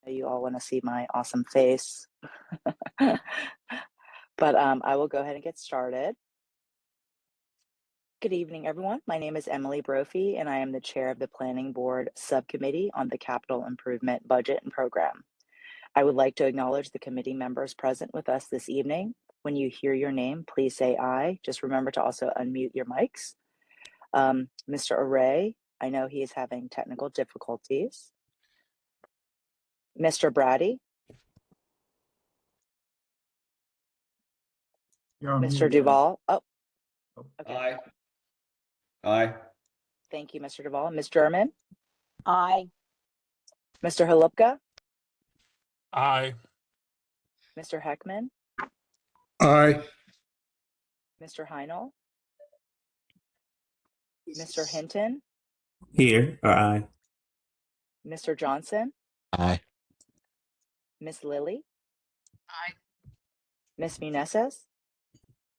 You all want to see my awesome face. But I will go ahead and get started. Good evening, everyone. My name is Emily Brophy, and I am the chair of the Planning Board Subcommittee on the Capital Improvement Budget and Program. I would like to acknowledge the committee members present with us this evening. When you hear your name, please say aye. Just remember to also unmute your mics. Mr. Array, I know he is having technical difficulties. Mr. Brady. Mr. Duvall. Oh, okay. Aye. Aye. Thank you, Mr. Duvall. Ms. German. Aye. Mr. Halupka. Aye. Mr. Heckman. Aye. Mr. Heinel. Mr. Hinton. Here, or aye. Mr. Johnson. Aye. Miss Lilly. Aye. Miss Muneses.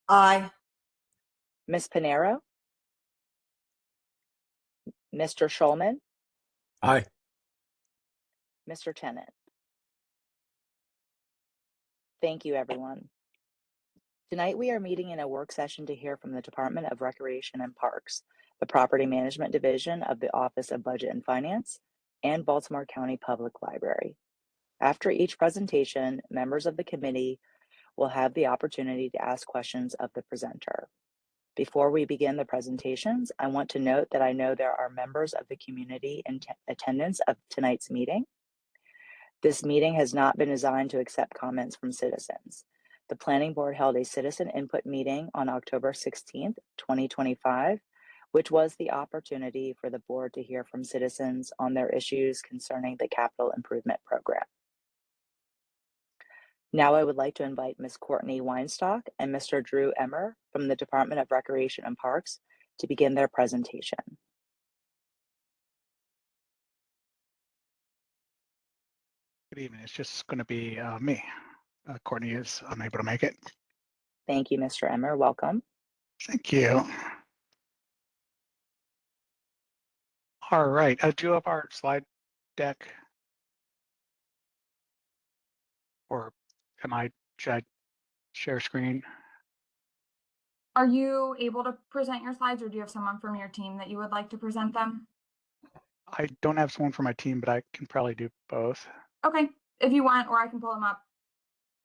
Aye. Miss Panero. Mr. Schulman. Aye. Mr. Tennant. Thank you, everyone. Tonight, we are meeting in a work session to hear from the Department of Recreation and Parks, the Property Management Division of the Office of Budget and Finance, and Baltimore County Public Library. After each presentation, members of the committee will have the opportunity to ask questions of the presenter. Before we begin the presentations, I want to note that I know there are members of the community in attendance of tonight's meeting. This meeting has not been designed to accept comments from citizens. The Planning Board held a citizen input meeting on October 16th, 2025, which was the opportunity for the board to hear from citizens on their issues concerning the capital improvement program. Now I would like to invite Ms. Courtney Weinstock and Mr. Drew Emmer from the Department of Recreation and Parks to begin their presentation. Good evening. It's just going to be me. Courtney is unable to make it. Thank you, Mr. Emmer. Welcome. Thank you. All right. Do you have our slide deck? Or should I share screen? Are you able to present your slides, or do you have someone from your team that you would like to present them? I don't have someone from my team, but I can probably do both. Okay, if you want, or I can pull them up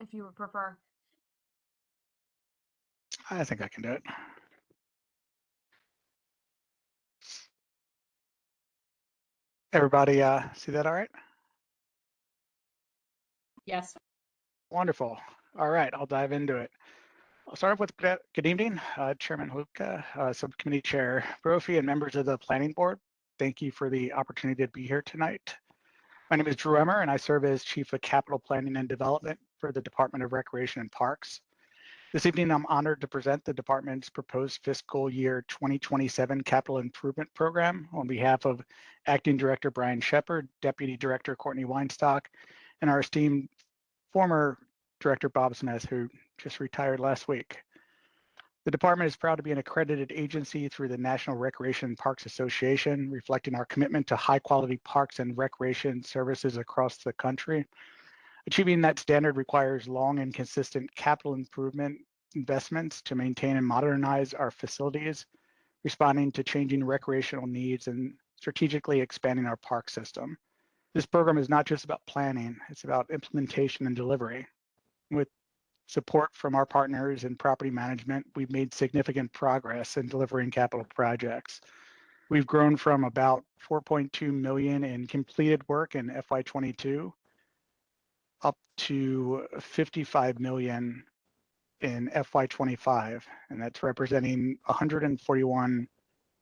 if you would prefer. I think I can do it. Everybody see that all right? Yes. Wonderful. All right, I'll dive into it. I'll start off with good evening, Chairman Halupka, Subcommittee Chair Brophy, and members of the Planning Board. Thank you for the opportunity to be here tonight. My name is Drew Emmer, and I serve as Chief of Capital Planning and Development for the Department of Recreation and Parks. This evening, I'm honored to present the department's proposed fiscal year 2027 capital improvement program on behalf of Acting Director Brian Shepard, Deputy Director Courtney Weinstock, and our esteemed former Director Bob Smith, who just retired last week. The department is proud to be an accredited agency through the National Recreation and Parks Association, reflecting our commitment to high quality parks and recreation services across the country. Achieving that standard requires long and consistent capital improvement investments to maintain and modernize our facilities, responding to changing recreational needs, and strategically expanding our park system. This program is not just about planning, it's about implementation and delivery. With support from our partners in property management, we've made significant progress in delivering capital projects. We've grown from about 4.2 million in completed work in FY22 up to 55 million in FY25, and that's representing 141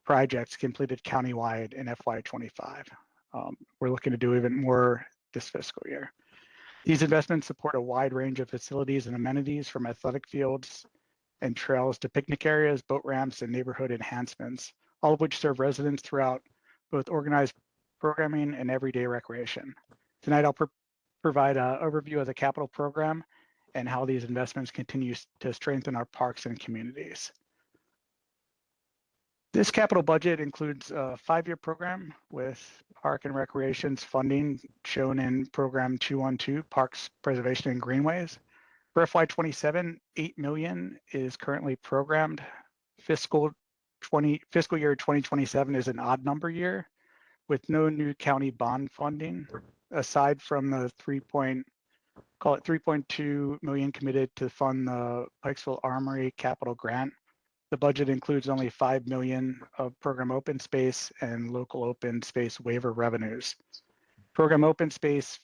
projects completed countywide in FY25. We're looking to do even more this fiscal year. These investments support a wide range of facilities and amenities, from athletic fields and trails to picnic areas, boat ramps, and neighborhood enhancements, all of which serve residents throughout both organized programming and everyday recreation. Tonight, I'll provide an overview of the capital program and how these investments continue to strengthen our parks and communities. This capital budget includes a 5-year program with Park and Recreation's funding shown in Program 212, Parks, Preservation, and Greenways. For FY27, $8 million is currently programmed. Fiscal year 2027 is an odd number year with no new county bond funding, aside from the 3.2 million committed to fund the Pikesville Armory capital grant. The budget includes only 5 million of program open space and local open space waiver revenues. Program open space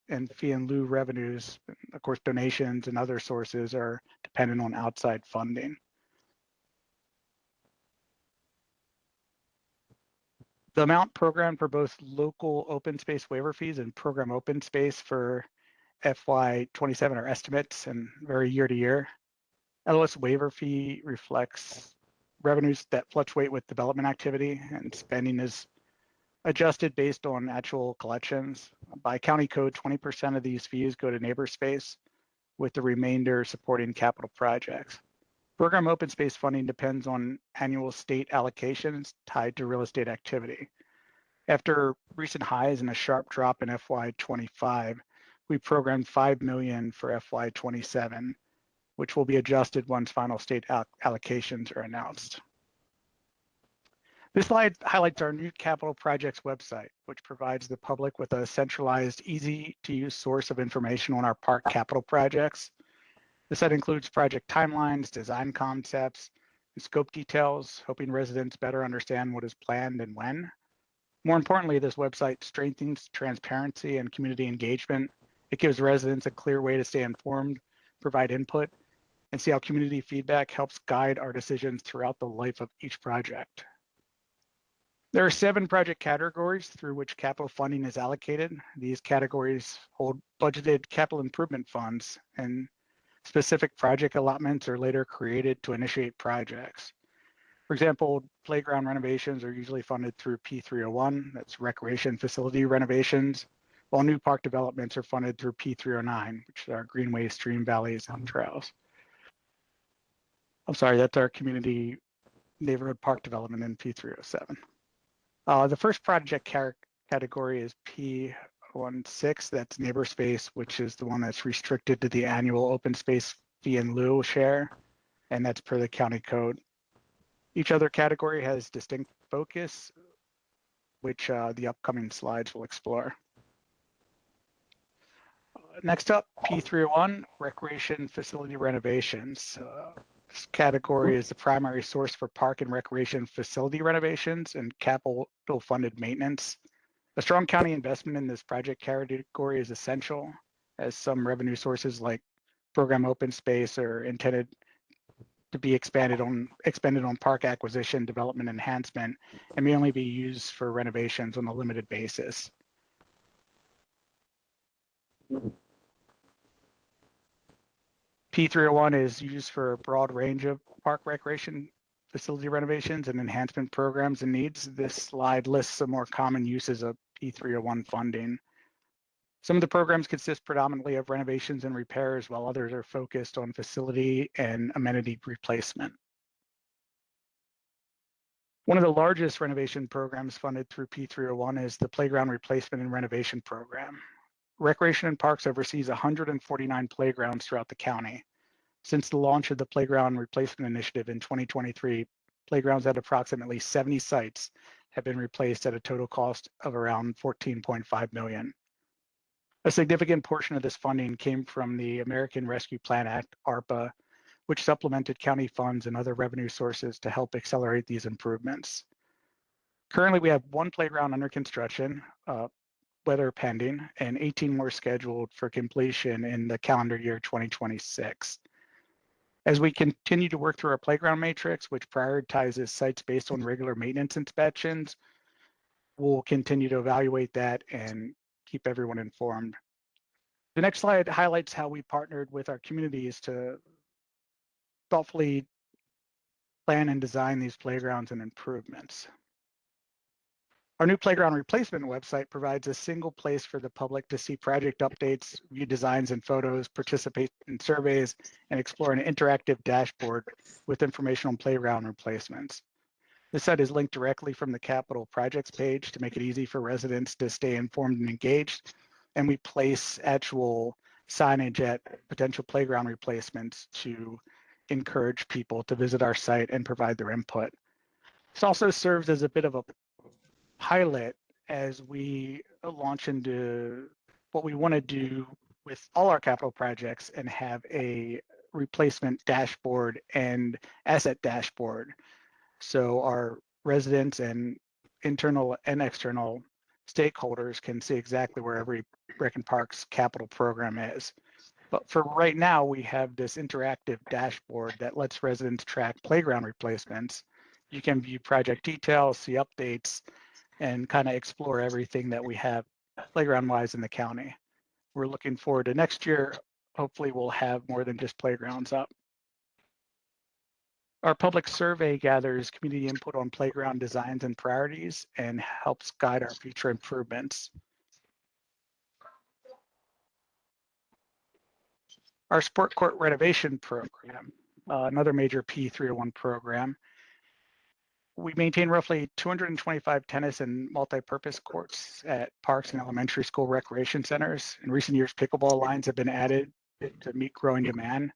and fee and lieu revenues, of course, donations and other sources are dependent on outside funding. The amount programmed for both local open space waiver fees and program open space for FY27 are estimates and vary year to year. LOS waiver fee reflects revenues that fluctuate with development activity, and spending is adjusted based on actual collections. By county code, 20% of these fees go to neighbor space, with the remainder supporting capital projects. Program open space funding depends on annual state allocations tied to real estate activity. After recent highs and a sharp drop in FY25, we programmed 5 million for FY27, which will be adjusted once final state allocations are announced. This slide highlights our new capital projects website, which provides the public with a centralized, easy-to-use source of information on our park capital projects. The site includes project timelines, design concepts, and scope details, helping residents better understand what is planned and when. More importantly, this website strengthens transparency and community engagement. It gives residents a clear way to stay informed, provide input, and see how community feedback helps guide our decisions throughout the life of each project. There are 7 project categories through which capital funding is allocated. These categories hold budgeted capital improvement funds, and specific project allotments are later created to initiate projects. For example, playground renovations are usually funded through P301, that's recreation facility renovations, while new park developments are funded through P309, which are greenways, stream valleys, and trails. I'm sorry, that's our community neighborhood park development in P307. The first project category is P16, that's neighbor space, which is the one that's restricted to the annual open space fee and lieu share, and that's per the county code. Each other category has distinct focus, which the upcoming slides will explore. Next up, P301, recreation facility renovations. This category is the primary source for park and recreation facility renovations and capital funded maintenance. A strong county investment in this project category is essential, as some revenue sources like program open space are intended to be expended on park acquisition, development enhancement, and may only be used for renovations on a limited basis. P301 is used for a broad range of park recreation facility renovations and enhancement programs and needs. This slide lists some more common uses of P301 funding. Some of the programs consist predominantly of renovations and repairs, while others are focused on facility and amenity replacement. One of the largest renovation programs funded through P301 is the Playground Replacement and Renovation Program. Recreation and Parks oversees 149 playgrounds throughout the county. Since the launch of the Playground Replacement Initiative in 2023, playgrounds at approximately 70 sites have been replaced at a total cost of around $14.5 million. A significant portion of this funding came from the American Rescue Plan Act, ARPA, which supplemented county funds and other revenue sources to help accelerate these improvements. Currently, we have 1 playground under construction, weather pending, and 18 more scheduled for completion in the calendar year 2026. As we continue to work through our playground matrix, which prioritizes sites based on regular maintenance inspections, we'll continue to evaluate that and keep everyone informed. The next slide highlights how we partnered with our communities to thoughtfully plan and design these playgrounds and improvements. Our new playground replacement website provides a single place for the public to see project updates, view designs and photos, participate in surveys, and explore an interactive dashboard with information on playground replacements. This site is linked directly from the capital projects page to make it easy for residents to stay informed and engaged. And we place actual signage at potential playground replacements to encourage people to visit our site and provide their input. This also serves as a bit of a pilot as we launch into what we want to do with all our capital projects and have a replacement dashboard and asset dashboard. So our residents and internal and external stakeholders can see exactly where every Rec and Parks capital program is. But for right now, we have this interactive dashboard that lets residents track playground replacements. You can view project details, see updates, and kind of explore everything that we have playground-wise in the county. We're looking forward to next year. Hopefully we'll have more than just playgrounds up. Our public survey gathers community input on playground designs and priorities and helps guide our future improvements. Our sport court renovation program, another major P301 program. We maintain roughly 225 tennis and multi-purpose courts at parks and elementary school recreation centers. In recent years, pickleball lines have been added to meet growing demand.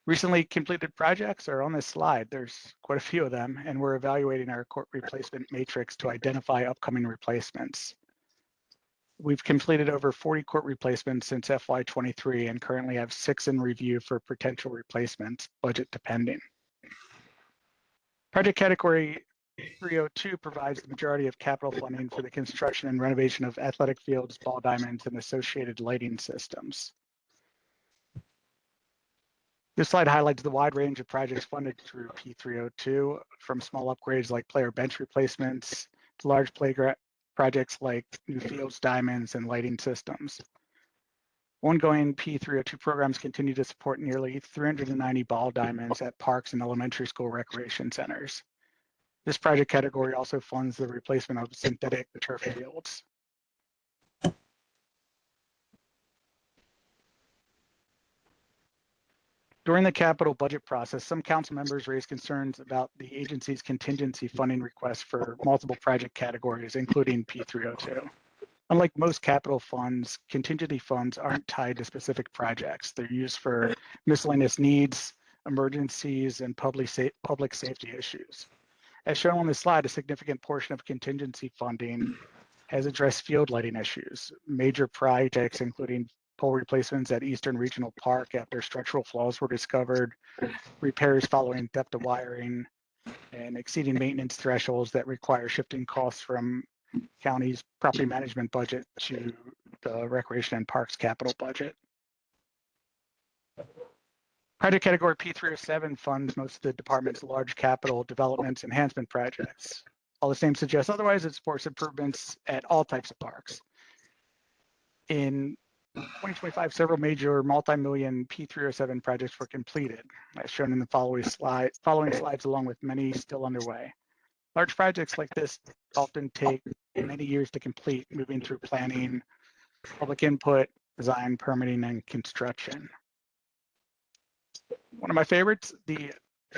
Recently completed projects are on this slide. There's quite a few of them, and we're evaluating our court replacement matrix to identify upcoming replacements. We've completed over 40 court replacements since FY23 and currently have 6 in review for potential replacements, budget depending. Project category 302 provides the majority of capital funding for the construction and renovation of athletic fields, ball diamonds, and associated lighting systems. This slide highlights the wide range of projects funded through P302, from small upgrades like player bench replacements to large playground projects like new fields, diamonds, and lighting systems. Ongoing P302 programs continue to support nearly 390 ball diamonds at parks and elementary school recreation centers. This project category also funds the replacement of synthetic turf fields. During the capital budget process, some council members raised concerns about the agency's contingency funding requests for multiple project categories, including P302. Unlike most capital funds, contingency funds aren't tied to specific projects. They're used for miscellaneous needs, emergencies, and public safety issues. As shown on this slide, a significant portion of contingency funding has addressed field lighting issues. Major projects, including pole replacements at Eastern Regional Park after structural flaws were discovered, repairs following theft of wiring, and exceeding maintenance thresholds that require shifting costs from county's property management budget to the recreation and parks capital budget. Project category P307 funds most of the department's large capital developments enhancement projects. All the same suggests otherwise, it supports improvements at all types of parks. In 2025, several major multi-million P307 projects were completed, as shown in the following slides, along with many still underway. Large projects like this often take many years to complete, moving through planning, public input, design, permitting, and construction. One of my favorites, the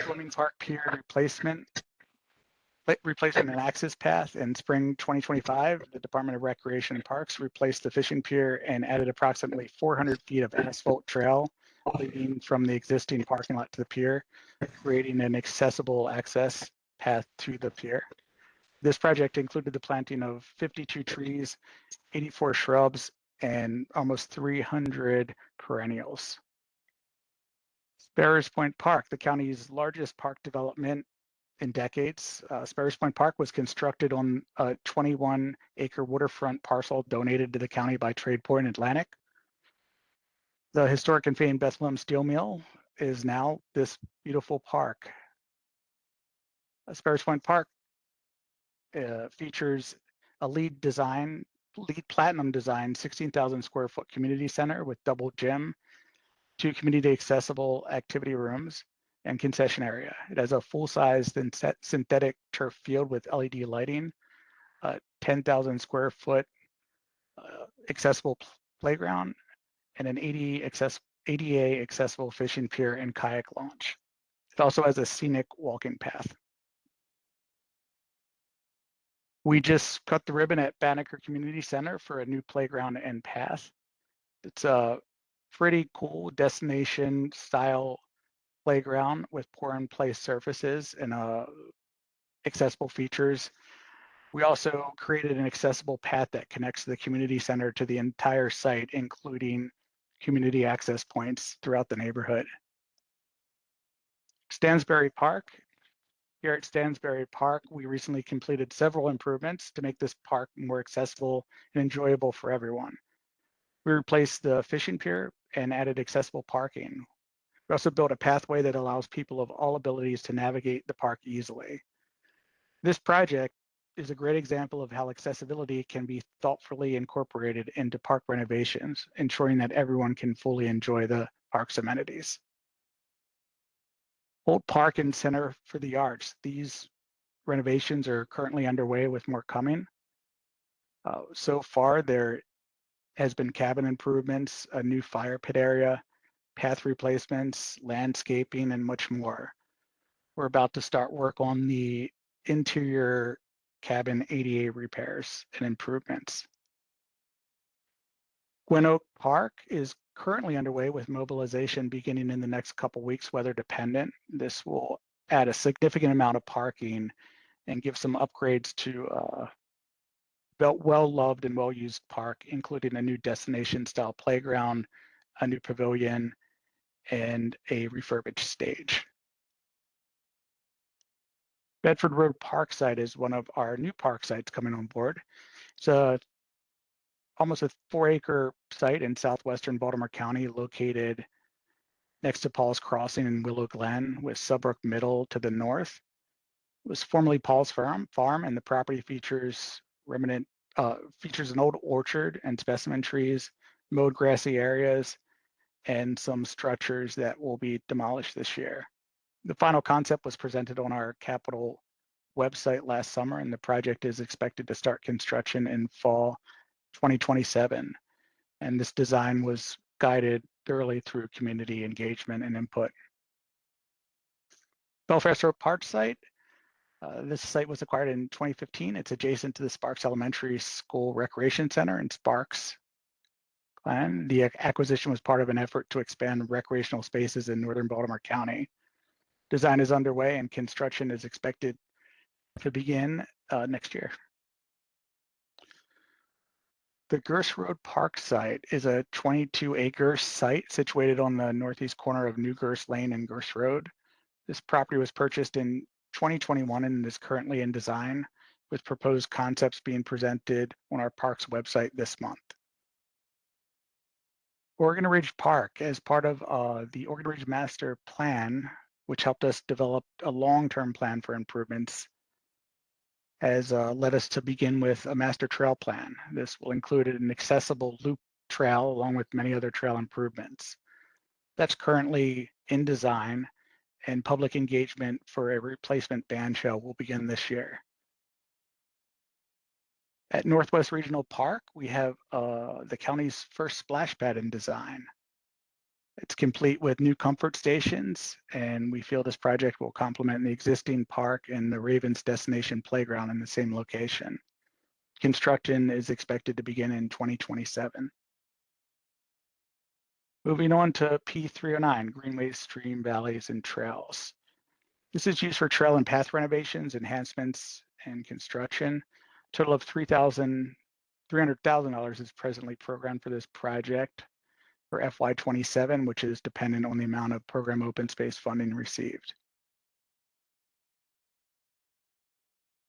swimming park pier replacement and access path. In spring 2025, the Department of Recreation and Parks replaced the fishing pier and added approximately 400 feet of asphalt trail leading from the existing parking lot to the pier, creating an accessible access path to the pier. This project included the planting of 52 trees, 84 shrubs, and almost 300 perennials. Sparrows Point Park, the county's largest park development in decades. Sparrows Point Park was constructed on a 21-acre waterfront parcel donated to the county by Tradeport Atlantic. The historic and famed Bethlehem Steel Mill is now this beautiful park. Sparrows Point Park features a LEED platinum design, 16,000 square foot community center with double gym, 2 community accessible activity rooms, and concession area. It has a full-size synthetic turf field with LED lighting, 10,000 square foot accessible playground, and an ADA accessible fishing pier and kayak launch. It also has a scenic walking path. We just cut the ribbon at Banneker Community Center for a new playground and path. It's a pretty cool destination style playground with pour in place surfaces and accessible features. We also created an accessible path that connects the community center to the entire site, including community access points throughout the neighborhood. Stansbury Park. Here at Stansbury Park, we recently completed several improvements to make this park more accessible and enjoyable for everyone. We replaced the fishing pier and added accessible parking. We also built a pathway that allows people of all abilities to navigate the park easily. This project is a great example of how accessibility can be thoughtfully incorporated into park renovations, ensuring that everyone can fully enjoy the park's amenities. Old Park and Center for the Arts. These renovations are currently underway with more coming. So far, there has been cabin improvements, a new fire pit area, path replacements, landscaping, and much more. We're about to start work on the interior cabin ADA repairs and improvements. Gwen Oak Park is currently underway with mobilization beginning in the next couple weeks, weather dependent. This will add a significant amount of parking and give some upgrades to well-loved and well-used park, including a new destination-style playground, a new pavilion, and a refurbished stage. Bedford Road Park site is one of our new park sites coming on board. It's almost a 4-acre site in southwestern Baltimore County, located next to Paul's Crossing and Willow Glen, with Subbrook Middle to the north. It was formerly Paul's Farm, and the property features an old orchard and specimen trees, mowed grassy areas, and some structures that will be demolished this year. The final concept was presented on our Capitol website last summer, and the project is expected to start construction in fall 2027. And this design was guided thoroughly through community engagement and input. Belfast Road Park site. This site was acquired in 2015. It's adjacent to the Sparks Elementary School Recreation Center in Sparks. And the acquisition was part of an effort to expand recreational spaces in northern Baltimore County. Design is underway and construction is expected to begin next year. The Gurse Road Park site is a 22-acre site situated on the northeast corner of New Gurse Lane and Gurse Road. This property was purchased in 2021 and is currently in design, with proposed concepts being presented on our parks website this month. Oregon Ridge Park, as part of the Oregon Ridge Master Plan, which helped us develop a long-term plan for improvements, has led us to begin with a master trail plan. This will include an accessible loop trail along with many other trail improvements. That's currently in design, and public engagement for a replacement band shell will begin this year. At Northwest Regional Park, we have the county's first splash pad in design. It's complete with new comfort stations, and we feel this project will complement the existing park and the Ravens Destination Playground in the same location. Construction is expected to begin in 2027. Moving on to P309, Greenways, Stream, Valleys, and Trails. This is used for trail and path renovations, enhancements, and construction. A total of $300,000 is presently programmed for this project for FY27, which is dependent on the amount of program open space funding received.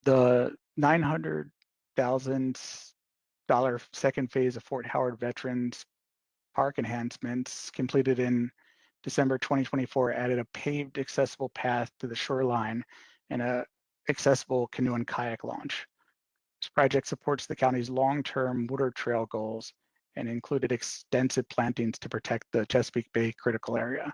The $900,000 second phase of Fort Howard Veterans Park enhancements completed in December 2024 added a paved accessible path to the shoreline and a accessible canoe and kayak launch. This project supports the county's long-term water trail goals and included extensive plantings to protect the Chesapeake Bay critical area.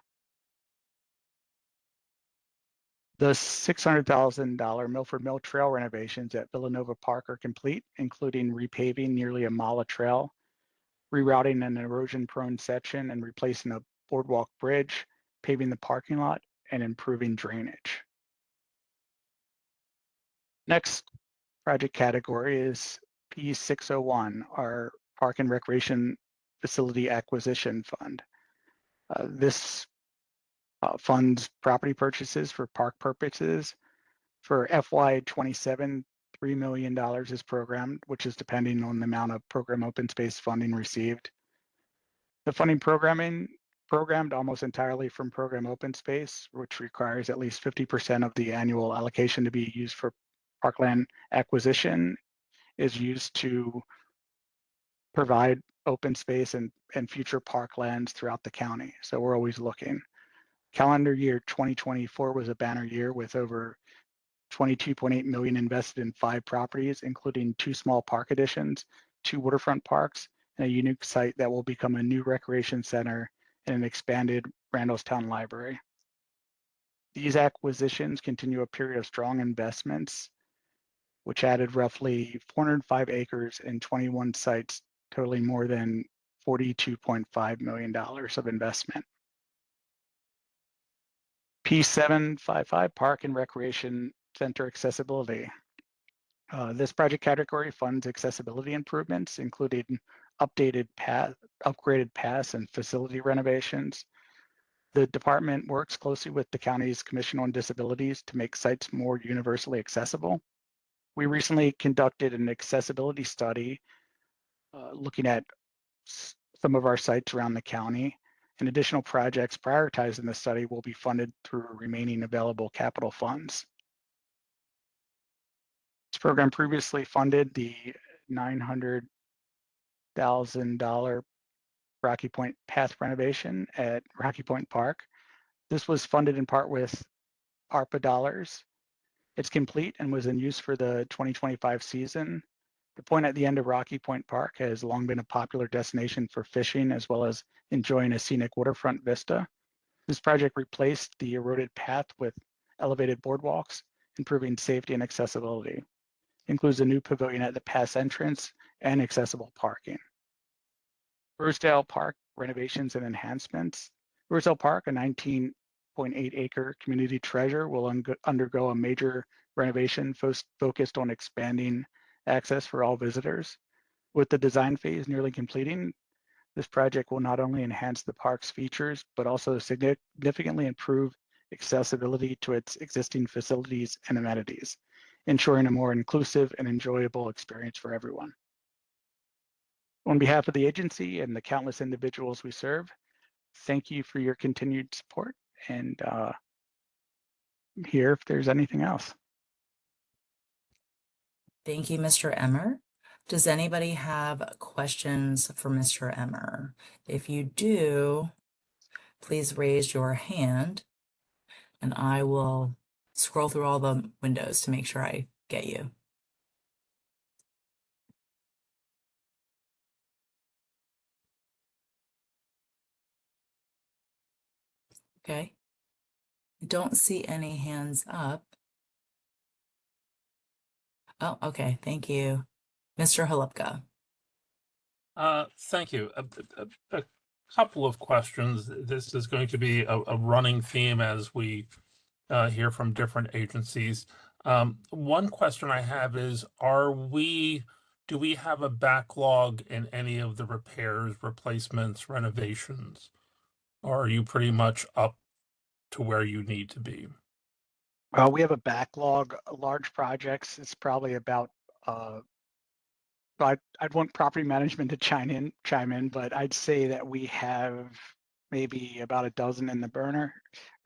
The $600,000 Milford Mill Trail renovations at Villanova Park are complete, including repaving nearly a mile of trail, rerouting an erosion-prone section, and replacing a boardwalk bridge, paving the parking lot, and improving drainage. Next, project category is P601, our Park and Recreation Facility Acquisition Fund. This funds property purchases for park purposes. For FY27, $3 million is programmed, which is depending on the amount of program open space funding received. The funding programmed almost entirely from program open space, which requires at least 50% of the annual allocation to be used for parkland acquisition, is used to provide open space and future parklands throughout the county. So we're always looking. Calendar year 2024 was a banner year with over 22.8 million invested in 5 properties, including 2 small park additions, 2 waterfront parks, and a unique site that will become a new recreation center and an expanded Randallstown Library. These acquisitions continue a period of strong investments, which added roughly 405 acres and 21 sites, totaling more than $42.5 million of investment. P755 Park and Recreation Center Accessibility. This project category funds accessibility improvements, including upgraded paths and facility renovations. The department works closely with the county's Commission on Disabilities to make sites more universally accessible. We recently conducted an accessibility study looking at some of our sites around the county, and additional projects prioritized in the study will be funded through remaining available capital funds. This program previously funded the $900,000 Rocky Point path renovation at Rocky Point Park. This was funded in part with ARPA dollars. It's complete and was in use for the 2025 season. The point at the end of Rocky Point Park has long been a popular destination for fishing, as well as enjoying a scenic waterfront vista. This project replaced the eroded path with elevated boardwalks, improving safety and accessibility. It includes a new pavilion at the pass entrance and accessible parking. Rosedale Park renovations and enhancements. Rosedale Park, a 19.8-acre community treasure, will undergo a major renovation focused on expanding access for all visitors. With the design phase nearly completing, this project will not only enhance the park's features, but also significantly improve accessibility to its existing facilities and amenities, ensuring a more inclusive and enjoyable experience for everyone. On behalf of the agency and the countless individuals we serve, thank you for your continued support, and I'm here if there's anything else. Thank you, Mr. Emmer. Does anybody have questions for Mr. Emmer? If you do, please raise your hand and I will scroll through all the windows to make sure I get you. Okay. I don't see any hands up. Oh, okay. Thank you. Mr. Holupka. Thank you. A couple of questions. This is going to be a running theme as we hear from different agencies. One question I have is, do we have a backlog in any of the repairs, replacements, renovations? Or are you pretty much up to where you need to be? Well, we have a backlog, large projects. It's probably about, I'd want property management to chime in, but I'd say that we have maybe about a dozen in the burner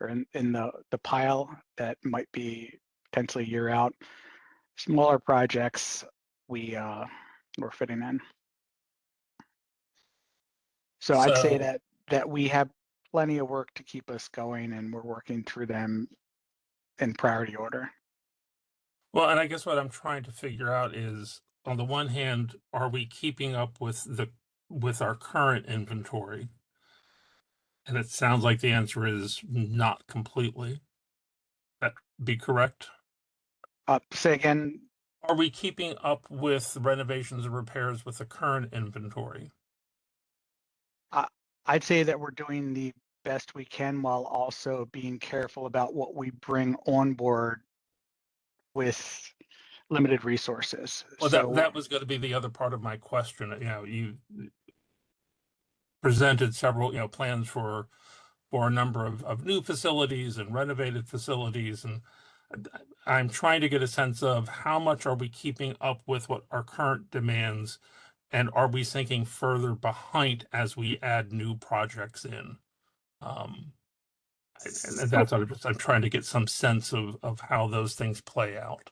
or in the pile that might be potentially a year out. Smaller projects we're fitting in. So I'd say that we have plenty of work to keep us going, and we're working through them in priority order. Well, and I guess what I'm trying to figure out is, on the one hand, are we keeping up with our current inventory? And it sounds like the answer is not completely. That be correct? Say again. Are we keeping up with renovations and repairs with the current inventory? I'd say that we're doing the best we can while also being careful about what we bring on board with limited resources. Well, So that was going to be the other part of my question. You presented several, plans for a number of new facilities and renovated facilities, and I'm trying to get a sense of how much are we keeping up with what our current demands, and are we sinking further behind as we add new projects in? And that's what I'm trying to get some sense of how those things play out.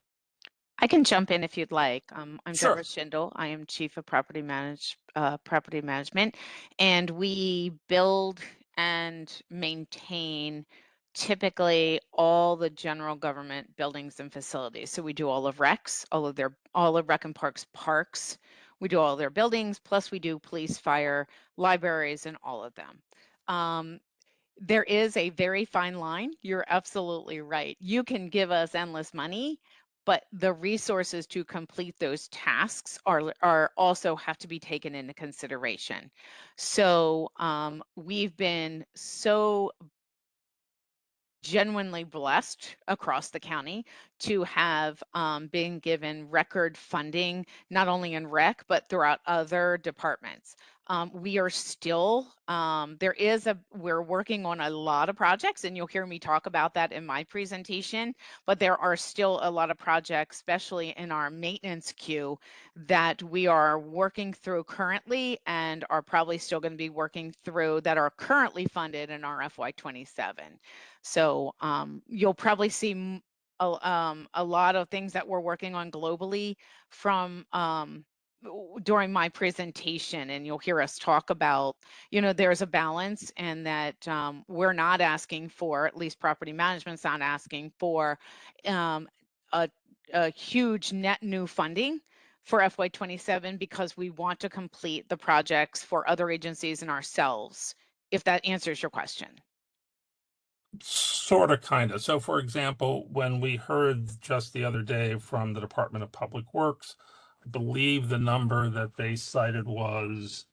I can jump in if you'd like. I'm Sure. Deborah Schindel. I am Chief of Property Management, and we build and maintain typically all the general government buildings and facilities. So we do all of recs, all of Rec and Parks. We do all their buildings, plus we do police, fire, libraries, and all of them. There is a very fine line. You're absolutely right. You can give us endless money, but the resources to complete those tasks are also have to be taken into consideration. So we've been so genuinely blessed across the county to have been given record funding, not only in rec, but throughout other departments. We are still, we're working on a lot of projects, and you'll hear me talk about that in my presentation, but there are still a lot of projects, especially in our maintenance queue, that we are working through currently and are probably still going to be working through that are currently funded in our FY27. So you'll probably see a lot of things that we're working on globally from during my presentation, and you'll hear us talk about, there's a balance, and that we're not asking for, at least property management's not asking for a huge net new funding for FY27 because we want to complete the projects for other agencies and ourselves, if that answers your question. Sort of, kind of. So, for example, when we heard just the other day from the Department of Public Works, I believe the number that they cited was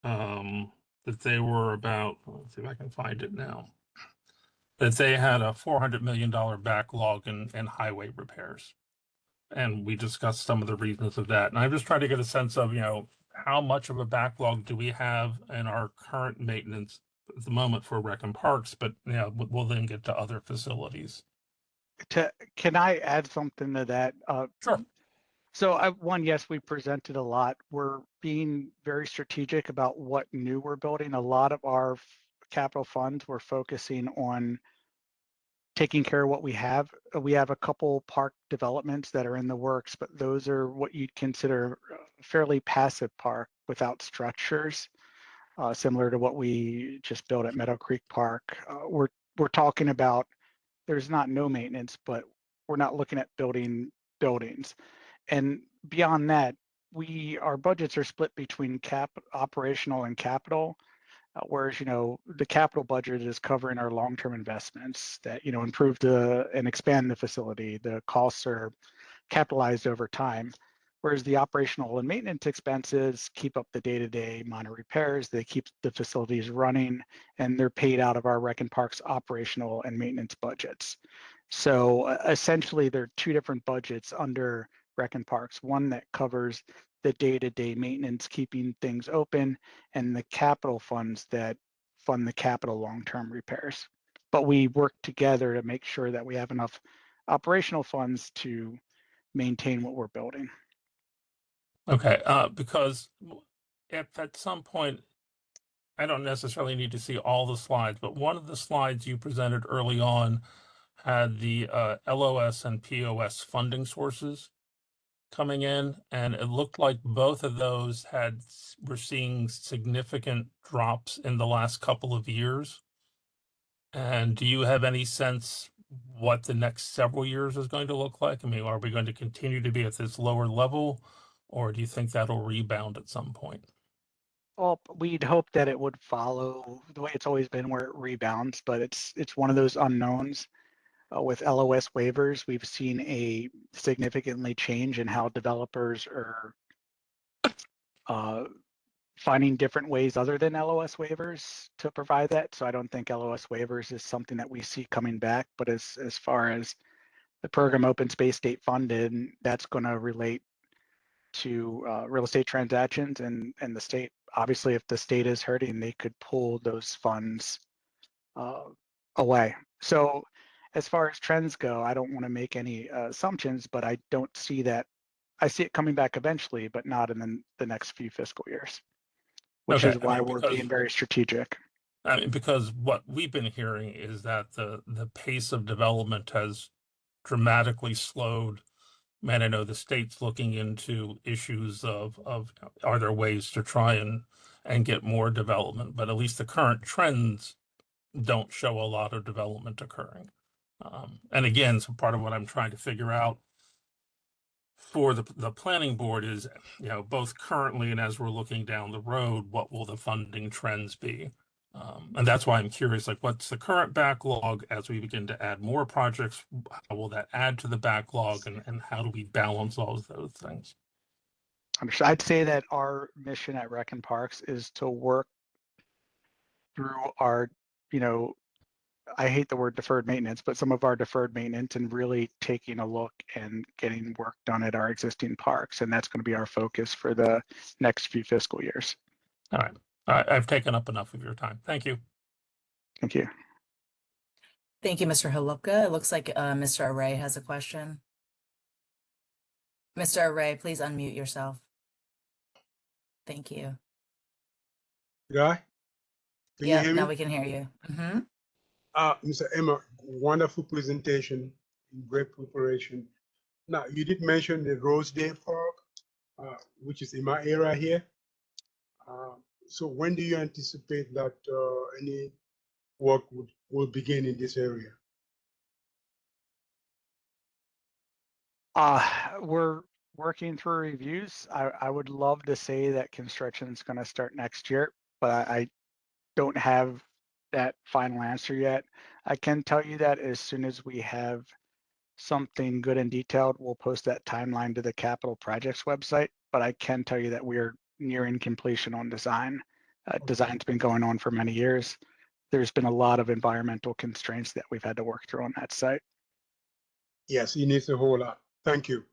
that they were about, let's see if I can find it now, that they had a $400 million backlog in highway repairs. And we discussed some of the reasons of that. And I'm just trying to get a sense of, how much of a backlog do we have in our current maintenance at the moment for Rec and Parks, but we'll then get to other facilities. can I add something to that? Sure. So yes, we presented a lot. We're being very strategic about what new we're building. A lot of our capital funds, we're focusing on taking care of what we have. We have a couple park developments that are in the works, but those are what you'd consider a fairly passive park without structures, similar to what we just built at Meadow Creek Park. We're talking about there's not no maintenance, but we're not looking at building buildings. And beyond that, our budgets are split between operational and capital. Whereas, the capital budget is covering our long-term investments that, improve and expand the facility. The costs are capitalized over time. Whereas the operational and maintenance expenses keep up the day-to-day minor repairs. They keep the facilities running, and they're paid out of our Rec and Parks operational and maintenance budgets. So essentially, there are two different budgets under Rec and Parks. One that covers the day-to-day maintenance, keeping things open, and the capital funds that fund the capital long-term repairs. But we work together to make sure that we have enough operational funds to maintain what we're building. Okay, because if at some point, I don't necessarily need to see all the slides, but one of the slides you presented early on had the LOS and POS funding sources coming in, and it looked like both of those were seeing significant drops in the last couple of years. And do you have any sense what the next several years is going to look like? I mean, are we going to continue to be at this lower level, or do you think that'll rebound at some point? Well, we'd hope that it would follow the way it's always been, where it rebounds, but it's one of those unknowns. With LOS waivers, we've seen a significantly change in how developers are finding different ways other than LOS waivers to provide that. So I don't think LOS waivers is something that we see coming back. But as far as the program open space state funded, and that's going to relate to real estate transactions and the state. Obviously, if the state is hurting, they could pull those funds away. So as far as trends go, I don't want to make any assumptions, but I don't see that. I see it coming back eventually, but not in the next few fiscal years, which Okay, is why we're because being very strategic. I mean, because what we've been hearing is that the pace of development has dramatically slowed. And I know the state's looking into issues of are there ways to try and get more development, but at least the current trends don't show a lot of development occurring. And again, so part of what I'm trying to figure out for the planning board is, you know, both currently and as we're looking down the road, what will the funding trends be? And that's why I'm curious, like, what's the current backlog as we begin to add more projects? How will that add to the backlog, and how do we balance all of those things? I'd say that our mission at Rec and Parks is to work through our, you know, I hate the word deferred maintenance, but some of our deferred maintenance and really taking a look and getting work done at our existing parks. And that's going to be our focus for the next few fiscal years. All right. I've taken up enough of your time. Thank you. Thank you. Thank you, Mr. Halupka. It looks like Mr. Array has a question. Mr. Array, please unmute yourself. Thank you. Guy, can you Yeah, hear now me? we can hear you. Mr. Emma, wonderful presentation, great preparation. Now, you did mention the Rosedale Park, which is in my area here. So when do you anticipate that any work will begin in this area? We're working through reviews. I would love to say that construction is going to start next year, but I don't have that final answer yet. I can tell you that as soon as we have something good and detailed, we'll post that timeline to the capital projects website. But I can tell you that we're nearing completion on design. Design's been going on for many years. There's been a lot of environmental constraints that we've had to work through on that site. Yes, it needs a whole lot. Thank you.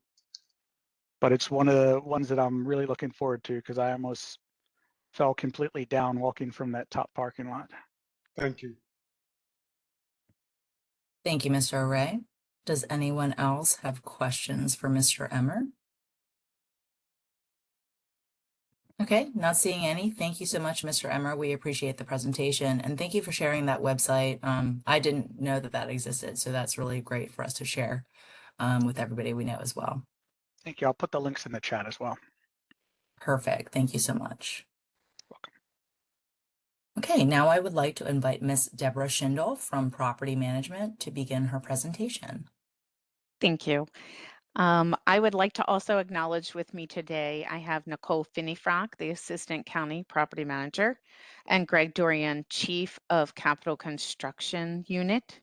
But it's one of the ones that I'm really looking forward to because I almost fell completely down walking from that top parking lot. Thank you. Thank you, Mr. Array. Does anyone else have questions for Mr. Emmer? Okay, not seeing any. Thank you so much, Mr. Emmer. We appreciate the presentation, and thank you for sharing that website. I didn't know that existed, so that's really great for us to share with everybody we know as well. Thank you. I'll put the links in the chat as well. Perfect. Thank you so much. Welcome. Okay, now I would like to invite Miss Deborah Schindel from Property Management to begin her presentation. Thank you. I would like to also acknowledge with me today, I have Nicole Finneyfrock, the Assistant County Property Manager, and Greg Dorian, Chief of Capital Construction Unit.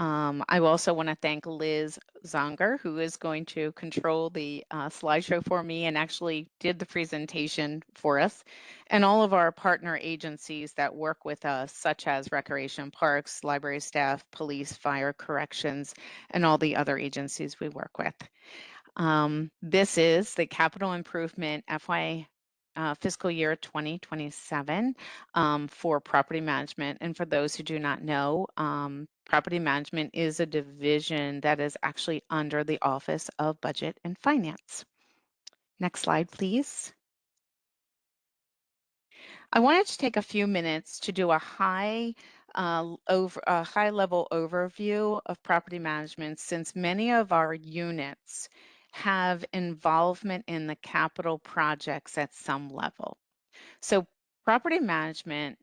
I also want to thank Liz Zonger, who is going to control the slideshow for me and actually did the presentation for us, and all of our partner agencies that work with us, such as Recreation Parks, library staff, police, fire, corrections, and all the other agencies we work with. This is the capital improvement FY fiscal year 2027 for property management. And for those who do not know, property management is a division that is actually under the Office of Budget and Finance. Next slide, please. I wanted to take a few minutes to do a high level overview of property management, since many of our units have involvement in the capital projects at some level. So property management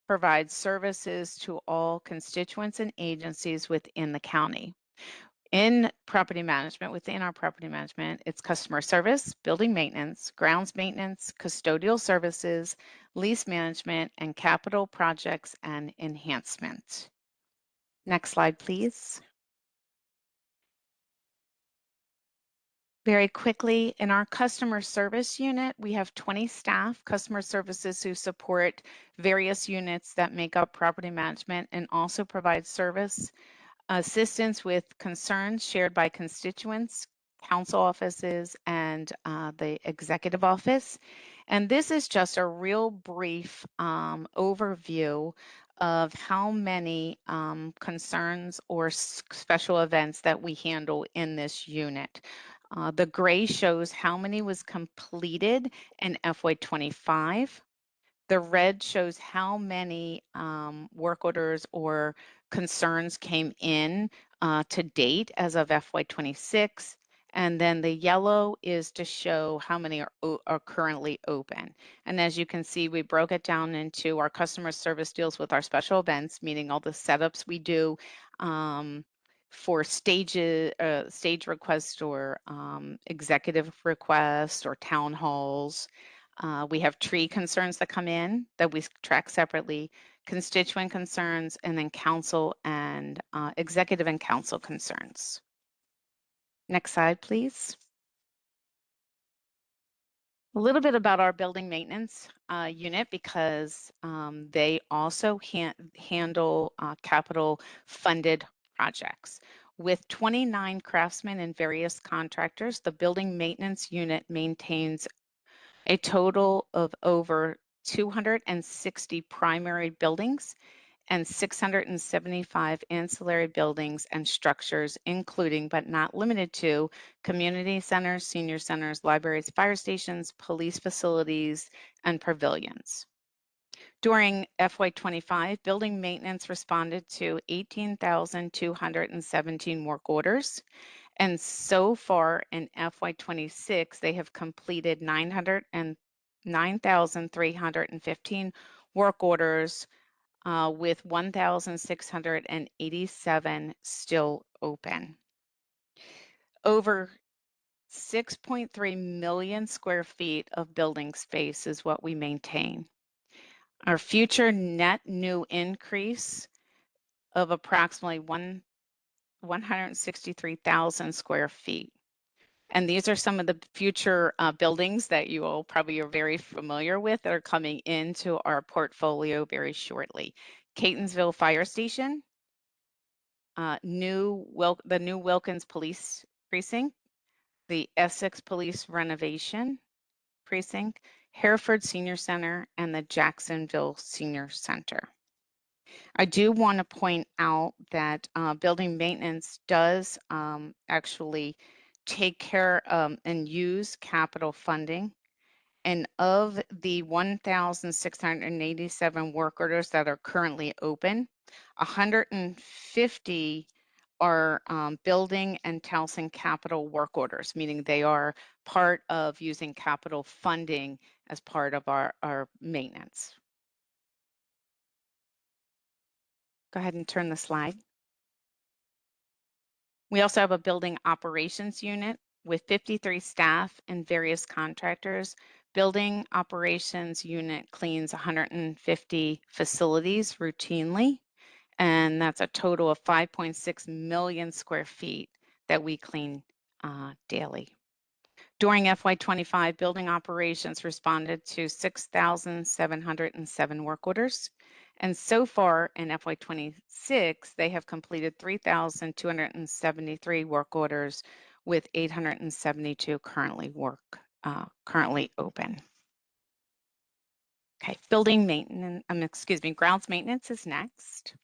provides services to all constituents and agencies within the county. In property management, within our property management, it's customer service, building maintenance, grounds maintenance, custodial services, lease management, and capital projects and enhancement. Next slide, please. Very quickly, in our customer service unit, we have 20 staff, customer services, who support various units that make up property management and also provide service assistance with concerns shared by constituents, council offices, and the executive office. And this is just a real brief overview of how many concerns or special events that we handle in this unit. The gray shows how many was completed in FY25. The red shows how many work orders or concerns came in to date as of FY26. And then the yellow is to show how many are currently open. And as you can see, we broke it down into our customer service deals with our special events, meaning all the setups we do for stage requests or executive requests or town halls. We have tree concerns that come in that we track separately, constituent concerns, and then council and executive and council concerns. Next slide, please. A little bit about our building maintenance unit because they also handle capital funded projects. With 29 craftsmen and various contractors, the building maintenance unit maintains a total of over 260 primary buildings and 675 ancillary buildings and structures, including but not limited to community centers, senior centers, libraries, fire stations, police facilities, and pavilions. During FY25, building maintenance responded to 18,217 work orders. And so far in FY26, they have completed 9,315 work orders with 1,687 still open. Over 6.3 million square feet of building space is what we maintain. Our future net new increase of approximately 163,000 square feet. And these are some of the future buildings that you all probably are very familiar with that are coming into our portfolio very shortly. Catonsville Fire Station, the new Wilkins Police Precinct, the Essex Police Renovation Precinct, Hereford Senior Center, and the Jacksonville Senior Center. I do want to point out that building maintenance does actually take care and use capital funding. And of the 1,687 work orders that are currently open, 150 are building and Towson capital work orders, meaning they are part of using capital funding as part of our maintenance. Go ahead and turn the slide. We also have a building operations unit with 53 staff and various contractors. Building operations unit cleans 150 facilities routinely, and that's a total of 5.6 million square feet that we clean daily. During FY25, building operations responded to 6,707 work orders. And so far in FY26, they have completed 3,273 work orders with 872 currently open. Okay, building maintenance, grounds maintenance is next.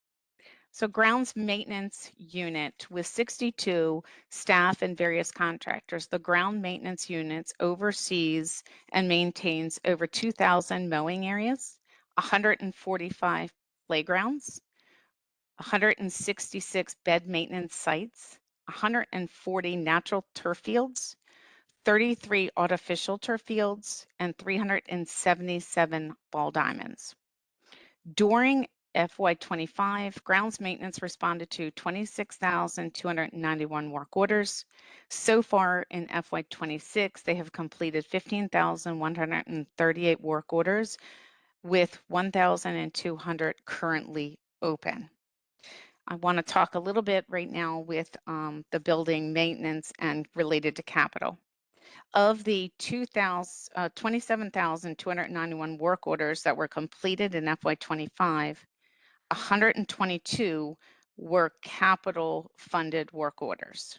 So grounds maintenance unit with 62 staff and various contractors. The ground maintenance units oversees and maintains over 2,000 mowing areas, 145 playgrounds, 166 bed maintenance sites, 140 natural turf fields, 33 artificial turf fields, and 377 ball diamonds. During FY25, grounds maintenance responded to 26,291 work orders. So far in FY26, they have completed 15,138 work orders with 1,200 currently open. I want to talk a little bit right now with the building maintenance and related to capital. Of the 27,291 work orders that were completed in FY25, 122 were capital funded work orders.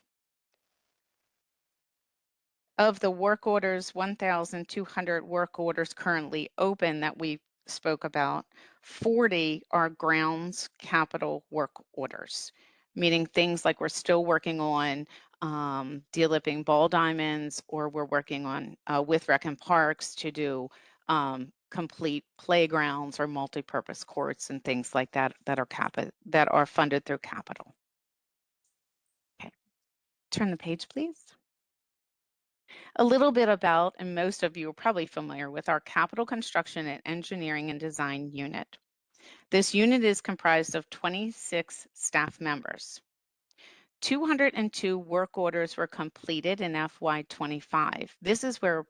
Of the work orders, 1,200 work orders currently open that we spoke about, 40 are grounds capital work orders, meaning things like we're still working on de-lipping ball diamonds, or we're working on with Rec and Parks to do complete playgrounds or multi-purpose courts and things like that that are funded through capital. Okay, turn the page, please. A little bit about, and most of you are probably familiar with, our capital construction and engineering and design unit. This unit is comprised of 26 staff members. 202 work orders were completed in FY25. This is where,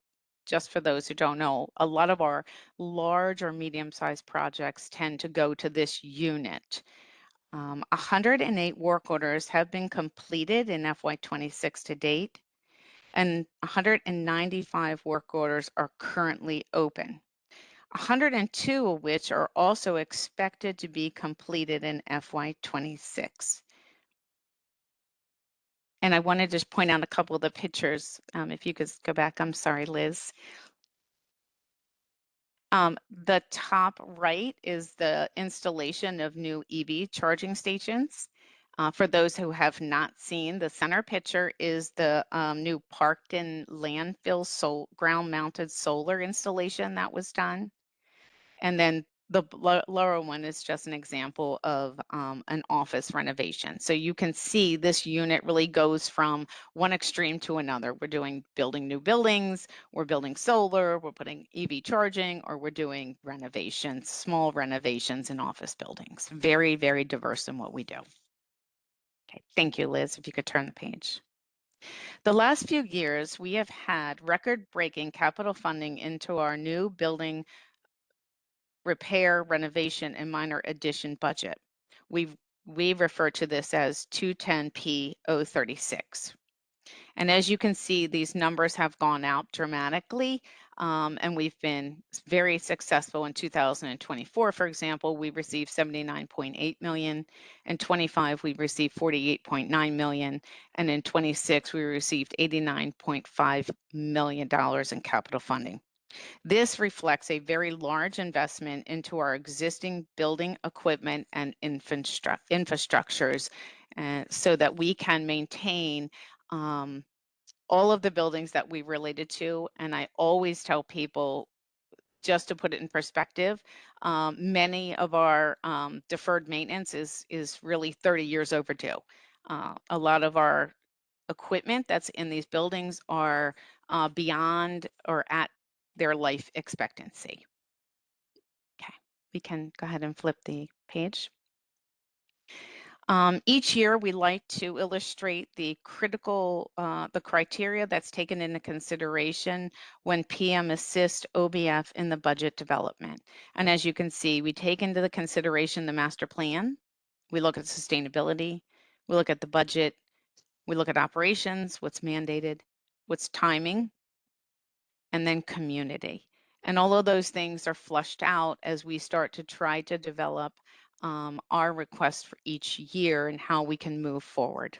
just for those who don't know, a lot of our large or medium-sized projects tend to go to this unit. 108 work orders have been completed in FY26 to date, and 195 work orders are currently open, 102 of which are also expected to be completed in FY26. And I wanted to just point out a couple of the pictures. If you could go back, I'm sorry, Liz. The top right is the installation of new EV charging stations. For those who have not seen, the center picture is the new Parkton landfill ground-mounted solar installation that was done. And then the lower one is just an example of an office renovation. So you can see this unit really goes from one extreme to another. We're building new buildings, we're building solar, we're putting EV charging, or we're doing renovations, small renovations in office buildings. Very, very diverse in what we do. Okay, thank you, Liz. If you could turn the page. The last few years, we have had record-breaking capital funding into our new building repair, renovation, and minor addition budget. We refer to this as 210P036. And as you can see, these numbers have gone out dramatically, and we've been very successful. In 2024, for example, we received $79.8 million. In 25, we received $48.9 million. And in 26, we received $89.5 million in capital funding. This reflects a very large investment into our existing building equipment and infrastructures, so that we can maintain all of the buildings that we related to. And I always tell people, just to put it in perspective, many of our deferred maintenance is really 30 years overdue. A lot of our equipment that's in these buildings are beyond or at their life expectancy. Okay, we can go ahead and flip the page. Each year, we like to illustrate the criteria that's taken into consideration when PM assists OBF in the budget development. And as you can see, we take into the consideration the master plan, we look at sustainability, we look at the budget, we look at operations, what's mandated, what's timing, and then community. And all of those things are flushed out as we start to try to develop our requests for each year and how we can move forward.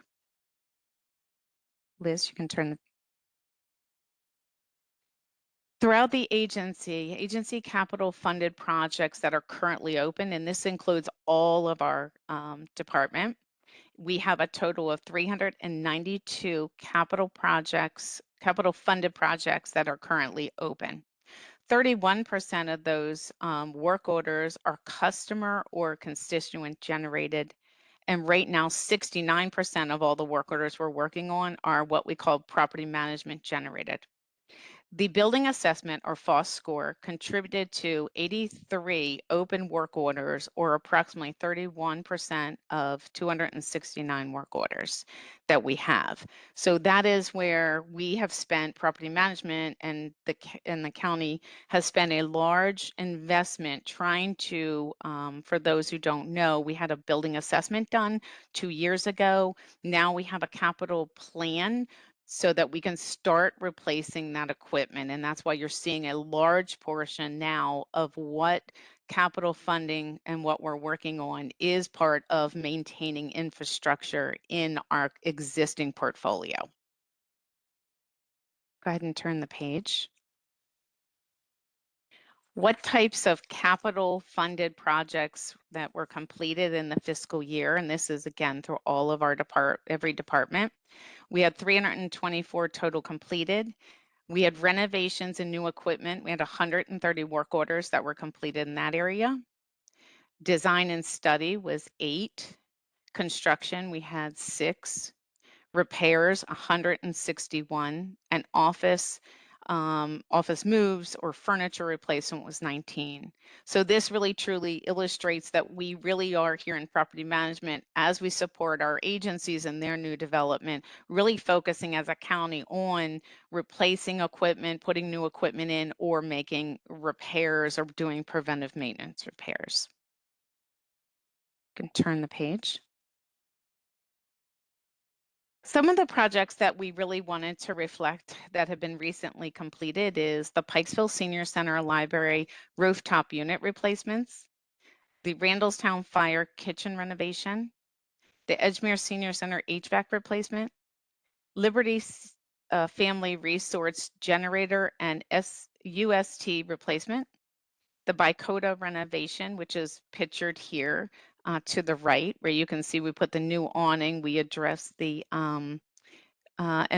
Liz, you can turn the... Throughout the agency capital funded projects that are currently open, and this includes all of our department, we have a total of 392 capital funded projects that are currently open. 31% of those work orders are customer or constituent generated. And right now, 69% of all the work orders we're working on are what we call property management generated. The building assessment, or FOSS score, contributed to 83 open work orders, or approximately 31% of 269 work orders that we have. So that is where we have spent, property management and the county has spent a large investment trying to, for those who don't know, we had a building assessment done 2 years ago. Now we have a capital plan so that we can start replacing that equipment. And that's why you're seeing a large portion now of what capital funding and what we're working on is part of maintaining infrastructure in our existing portfolio. Go ahead and turn the page. What types of capital funded projects that were completed in the fiscal year? And this is again through all of our every department. We had 324 total completed. We had renovations and new equipment. We had 130 work orders that were completed in that area. Design and study was 8. Construction, we had 6. Repairs, 161. And office moves or furniture replacement was 19. So this really truly illustrates that we really are here in property management, as we support our agencies in their new development, really focusing as a county on replacing equipment, putting new equipment in, or making repairs or doing preventive maintenance repairs. You can turn the page. Some of the projects that we really wanted to reflect that have been recently completed is the Pikesville Senior Center Library rooftop unit replacements, the Randallstown Fire kitchen renovation, the Edgemere Senior Center HVAC replacement, Liberty Family Resource generator and UST replacement, the Bicota renovation, which is pictured here to the right, where you can see we put the new awning, we addressed the and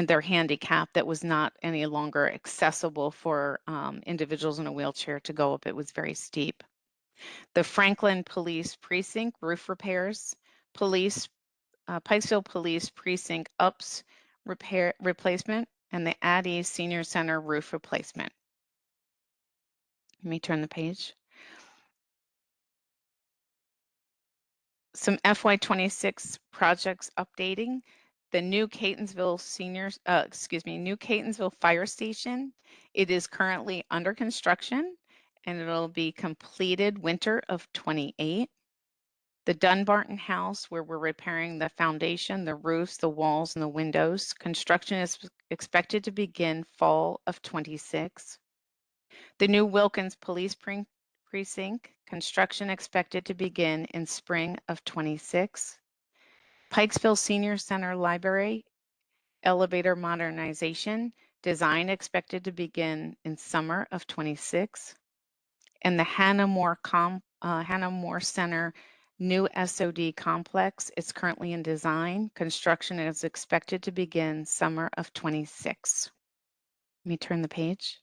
their handicap that was not any longer accessible for individuals in a wheelchair to go up. It was very steep. The Franklin Police Precinct roof repairs, Pikesville Police Precinct UPS replacement, and the Addie Senior Center roof replacement. Let me turn the page. Some FY26 projects updating. The new Catonsville New Catonsville Fire Station. It is currently under construction and it'll be completed winter of 28. The Dunbarton House, where we're repairing the foundation, the roofs, the walls, and the windows. Construction is expected to begin fall of 26. The new Wilkins Police Precinct, construction expected to begin in spring of 26. Pikesville Senior Center Library, elevator modernization, design expected to begin in summer of 26. And the Hannah Moore Center new SOD complex is currently in design. Construction is expected to begin summer of 26. Let me turn the page.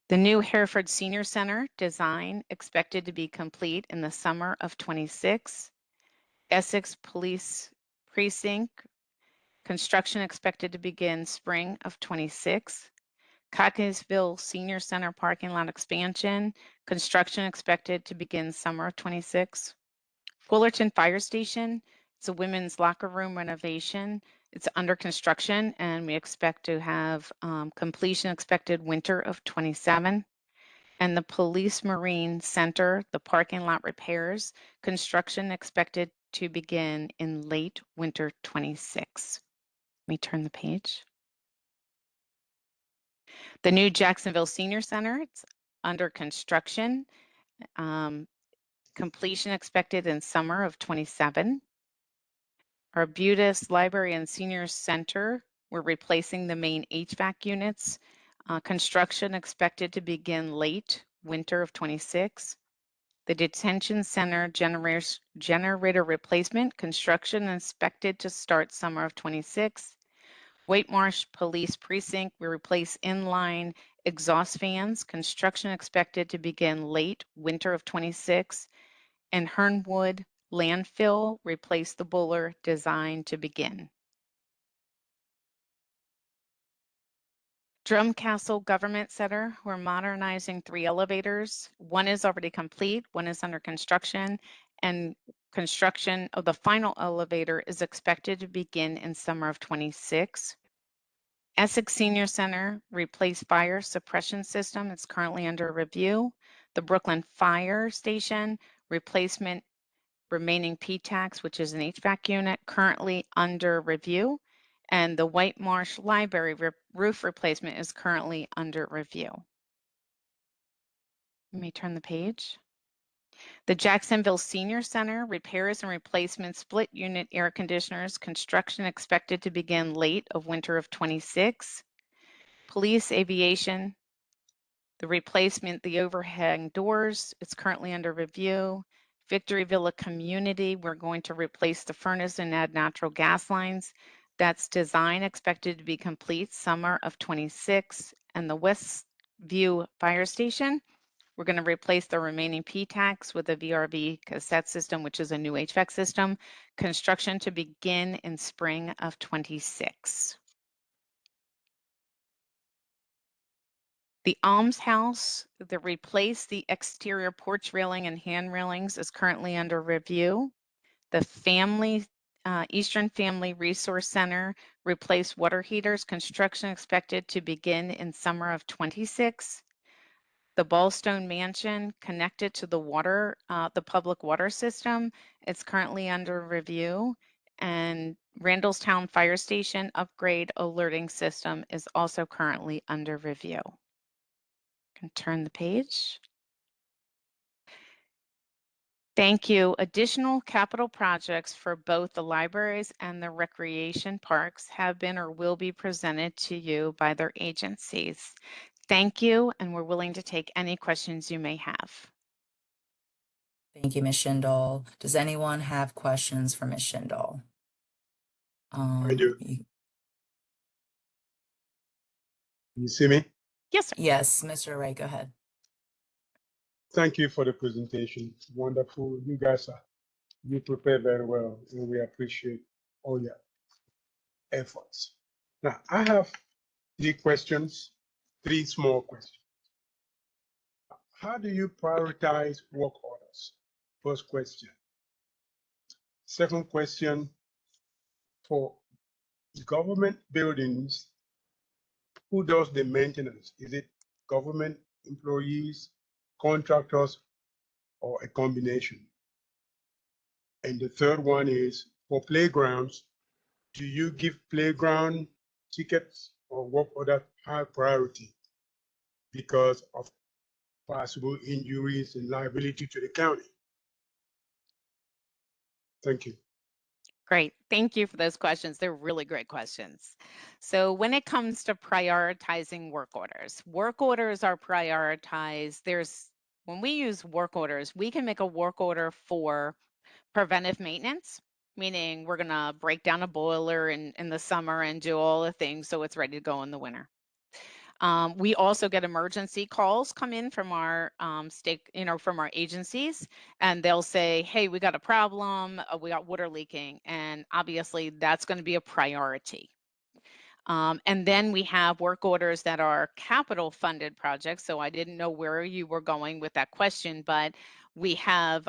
The new Hereford Senior Center design expected to be complete in the summer of 26. Essex Police Precinct, construction expected to begin spring of 26. Cockeysville Senior Center parking lot expansion, construction expected to begin summer of 26. Fullerton Fire Station, it's a women's locker room renovation. It's under construction and we expect to have completion expected winter of 27. And the Police Marine Center, the parking lot repairs, construction expected to begin in late winter 26. Let me turn the page. The new Jacksonville Senior Center, it's under construction. Completion expected in summer of 27. Arbutus Library and Senior Center, we're replacing the main HVAC units. Construction expected to begin late winter of 26. The Detention Center generator replacement, construction expected to start summer of 26. White Marsh Police Precinct, we replace inline exhaust fans, construction expected to begin late winter of 26. And Hernwood Landfill, replace the boiler, design to begin. Drumcastle Government Center, we're modernizing 3 elevators. One is already complete, one is under construction, and construction of the final elevator is expected to begin in summer of 26. Essex Senior Center, replace fire suppression system, it's currently under review. The Brooklyn Fire Station, replacement remaining P-tax, which is an HVAC unit, currently under review. And the White Marsh Library roof replacement is currently under review. Let me turn the page. The Jacksonville Senior Center, repairs and replacement split unit air conditioners, construction expected to begin late of winter of 26. Police aviation, the replacement, the overhang doors, it's currently under review. Victory Villa Community, we're going to replace the furnace and add natural gas lines. That's design expected to be complete summer of 26. And the Westview Fire Station, we're going to replace the remaining P-tax with a VRV cassette system, which is a new HVAC system. Construction to begin in spring of 26. The Alms House, the replace the exterior porch railing and hand railings is currently under review. The Eastern Family Resource Center, replace water heaters, construction expected to begin in summer of 26. The Ballstone Mansion connected to the public water system. It's currently under review. And Randallstown Fire Station upgrade alerting system is also currently under review. Can turn the page. Thank you. Additional capital projects for both the libraries and the recreation parks have been or will be presented to you by their agencies. Thank you, and we're willing to take any questions you may have. Thank you, Ms. Schindel. Does anyone have questions for Ms. Schindel? I do. You- You see me? Yes, sir. yes, Mr. Ray, go ahead. Thank you for the presentation. It's wonderful. You prepare very well, and we appreciate all your efforts. Now, I have three small questions. How do you prioritize work orders? First question. Second question, for government buildings, who does the maintenance? Is it government employees, contractors, or a combination? And the third one is for playgrounds, do you give playground tickets or work order high priority because of possible injuries and liability to the county? Thank you. Great. Thank you for those questions. They're really great questions. So when it comes to prioritizing work orders are prioritized. When we use work orders, we can make a work order for preventive maintenance, meaning we're going to break down a boiler in the summer and do all the things so it's ready to go in the winter. We also get emergency calls come in from our state, from our agencies, and they'll say, hey, we got a problem, we got water leaking, and obviously that's going to be a priority. And then we have work orders that are capital funded projects. So I didn't know where you were going with that question, but we have,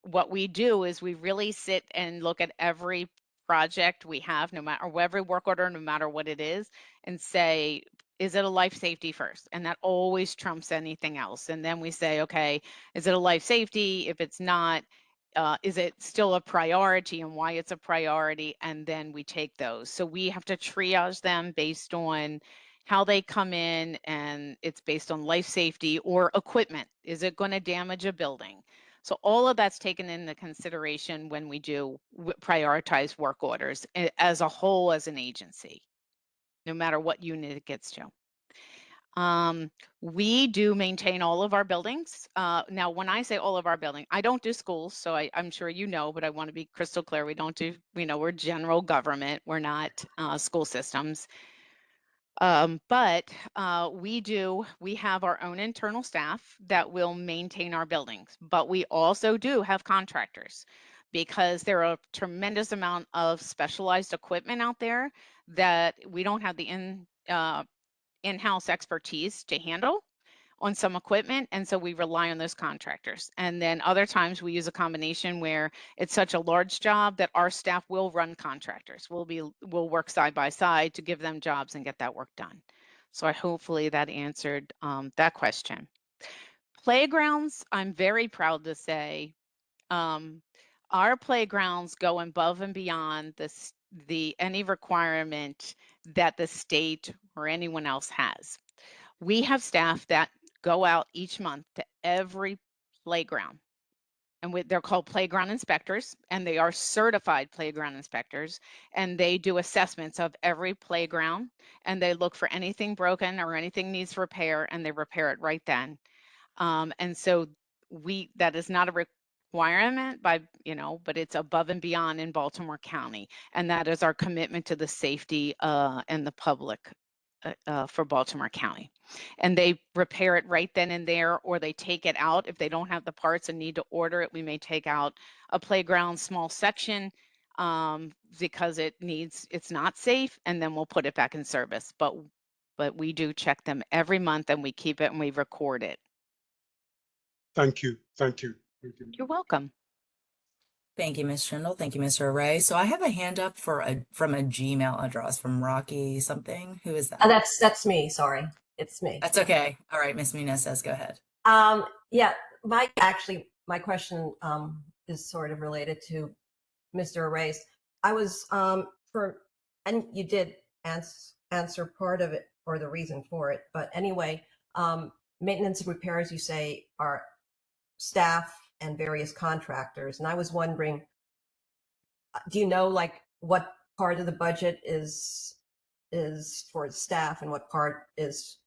what we do is we really sit and look at every project we have, or every work order, no matter what it is, and say, is it a life safety first? And that always trumps anything else. And then we say, okay, is it a life safety? If it's not, is it still a priority and why it's a priority? And then we take those. So we have to triage them based on how they come in, and it's based on life safety or equipment. Is it going to damage a building? So all of that's taken into consideration when we do prioritize work orders as a whole, as an agency, no matter what unit it gets to. We do maintain all of our buildings. Now, when I say all of our buildings, I don't do schools, so I'm sure you know, but I want to be crystal clear. We don't do, we're general government. We're not school systems. But we have our own internal staff that will maintain our buildings, but we also do have contractors, because there are a tremendous amount of specialized equipment out there that we don't have the in-house expertise to handle on some equipment, and so we rely on those contractors. And then other times we use a combination where it's such a large job that our staff will run contractors. We'll work side by side to give them jobs and get that work done. So hopefully that answered that question. Playgrounds, I'm very proud to say, our playgrounds go above and beyond any requirement that the state or anyone else has. We have staff that go out each month to every playground. And they're called playground inspectors, and they are certified playground inspectors, and they do assessments of every playground, and they look for anything broken or anything needs repair, and they repair it right then. And so that is not a requirement by, but it's above and beyond in Baltimore County. And that is our commitment to the safety and the public for Baltimore County. And they repair it right then and there, or they take it out. If they don't have the parts and need to order it, we may take out a playground small section because it's not safe, and then we'll put it back in service. But we do check them every month, and we keep it and we record it. Thank you. Thank you. Thank you. You're welcome. Thank you, Ms. Schindel. Thank you, Mr. Array. So I have a hand up from a Gmail address from Rocky something. Who is that? That's me. Sorry. It's me. That's okay. All right, Ms. Munez, go ahead. Yeah, my question is sort of related to Mr. Array's. I was and you did answer part of it or the reason for it, but anyway, maintenance and repairs, you say, are staff and various contractors, and I was wondering, do you know like what part of the budget is for staff and what part is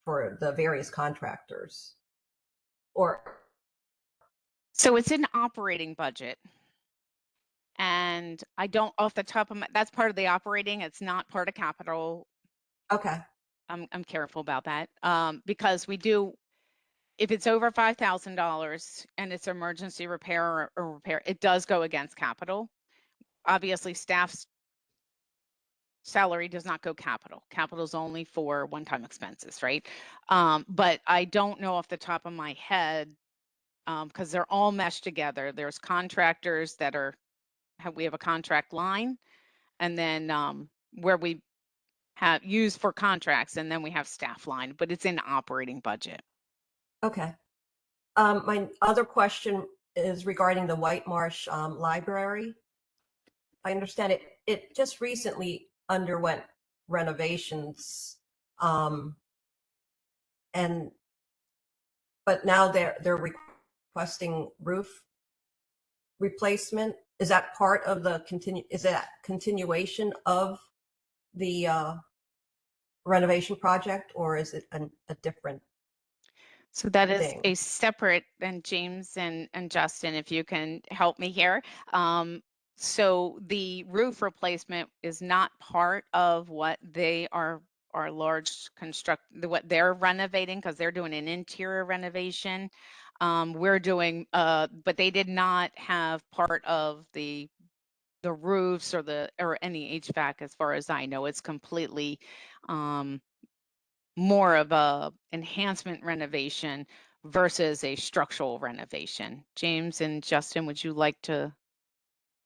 for the various contractors? Or so it's in operating budget, and I don't off the top of my, that's part of the operating. It's not part of capital. okay. I'm careful about that because we do. If it's over $5,000 and it's emergency repair or repair, it does go against capital. Obviously, staff's salary does not go capital. Capital is only for one-time expenses, right? But I don't know off the top of my head because they're all meshed together. There's contractors that we have a contract line, and then where we have used for contracts, and then we have staff line, but it's in operating budget. Okay. My other question is regarding the White Marsh Library. I understand it just recently underwent renovations, but now they're requesting roof replacement. Is that part of the continuation of the renovation project, or is it a different? So that is thing? a separate, and James and Justin, if you can help me here. So the roof replacement is not part of what they are large what they're renovating, because they're doing an interior renovation. We're doing, but they did not have part of the roofs or any HVAC, as far as I know. It's completely more of a enhancement renovation versus a structural renovation. James and Justin, would you like to?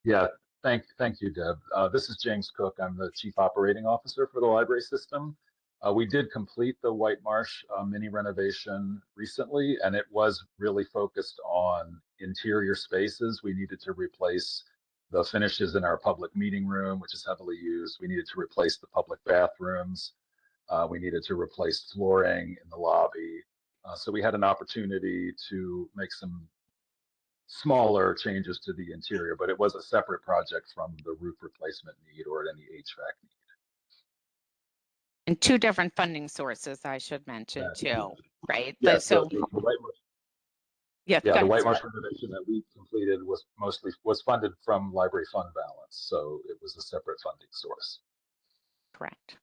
Yeah, thank you, Deb. This is James Cook. I'm the Chief Operating Officer for the library system. We did complete the White Marsh mini renovation recently, and it was really focused on interior spaces. We needed to replace the finishes in our public meeting room, which is heavily used. We needed to replace the public bathrooms. We needed to replace flooring in the lobby. So we had an opportunity to make some smaller changes to the interior, but it was a separate project from the roof replacement need or any HVAC need. And two different funding sources, I should mention too, right? Yes, So the White Marsh, yeah, the White Marsh renovation that we completed was funded from library fund balance, so it was a separate funding source. Correct.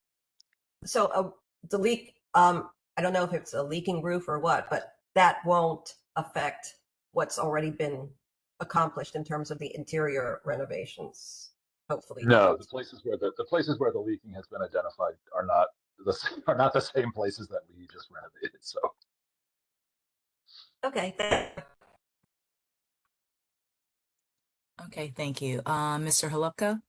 So the leak, I don't know if it's a leaking roof or what, but that won't affect what's already been accomplished in terms of the interior renovations, hopefully. No, the places where the leaking has been identified are not the same places that we just renovated. So. Okay. Okay, thank you. Mr. Holupka?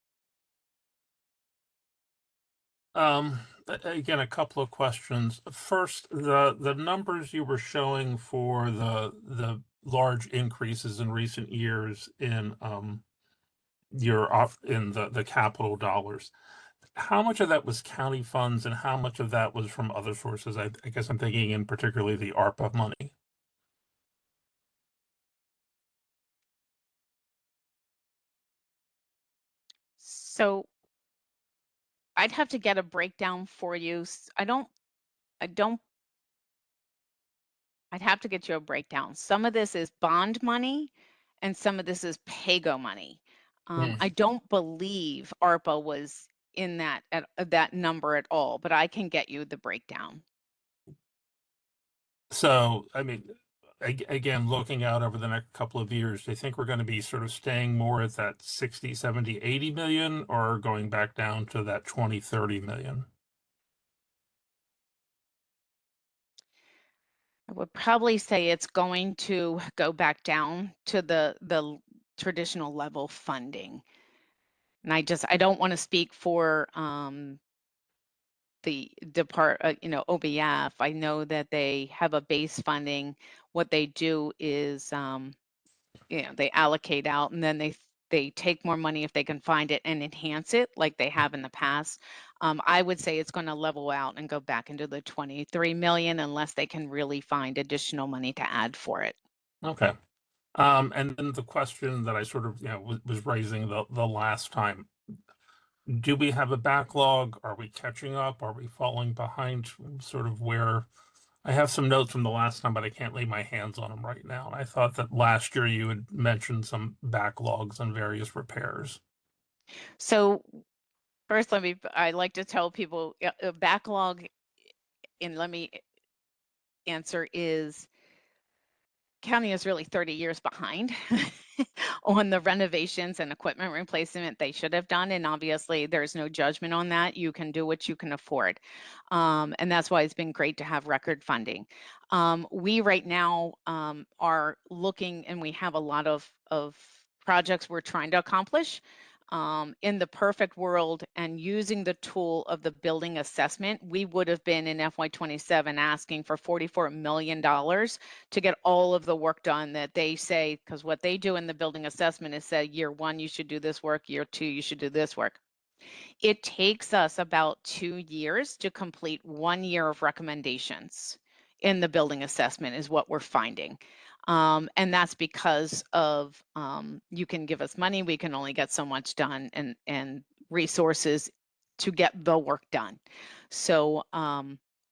Again, a couple of questions. First, the numbers you were showing for the large increases in recent years in the capital dollars. how much of that was county funds and how much of that was from other sources? I guess I'm thinking in particularly the ARPA money. So I'd have to get a breakdown for you. I'd have to get you a breakdown. Some of this is bond money and some of this is PAYGO money. I don't believe ARPA was in that number at all, but I can get you the breakdown. So, I mean, again, looking out over the next couple of years, do you think we're going to be sort of staying more at that 60, 70, 80 million or going back down to that 20, 30 million? I would probably say it's going to go back down to the traditional level funding. And I don't want to speak for the OBF. I know that they have a base funding. What they do is they allocate out and then they take more money if they can find it and enhance it like they have in the past. I would say it's going to level out and go back into the 23 million unless they can really find additional money to add for it. Okay. And then the question that I sort of was raising the last time, do we have a backlog? Are we catching up? Are we falling behind? Sort of where I have some notes from the last time, but I can't lay my hands on them right now. And I thought that last year you had mentioned some backlogs on various repairs. So first, I like to tell people a backlog, and let me answer is county is really 30 years behind on the renovations and equipment replacement they should have done. And obviously there's no judgment on that. You can do what you can afford. And that's why it's been great to have record funding. We right now are looking, and we have a lot of projects we're trying to accomplish. In the perfect world and using the tool of the building assessment, we would have been in FY27 asking for $44 million to get all of the work done that they say, because what they do in the building assessment is say, year 1, you should do this work, year 2, you should do this work. It takes us about 2 years to complete 1 year of recommendations in the building assessment is what we're finding. And that's because of you can give us money, we can only get so much done and resources to get the work done. So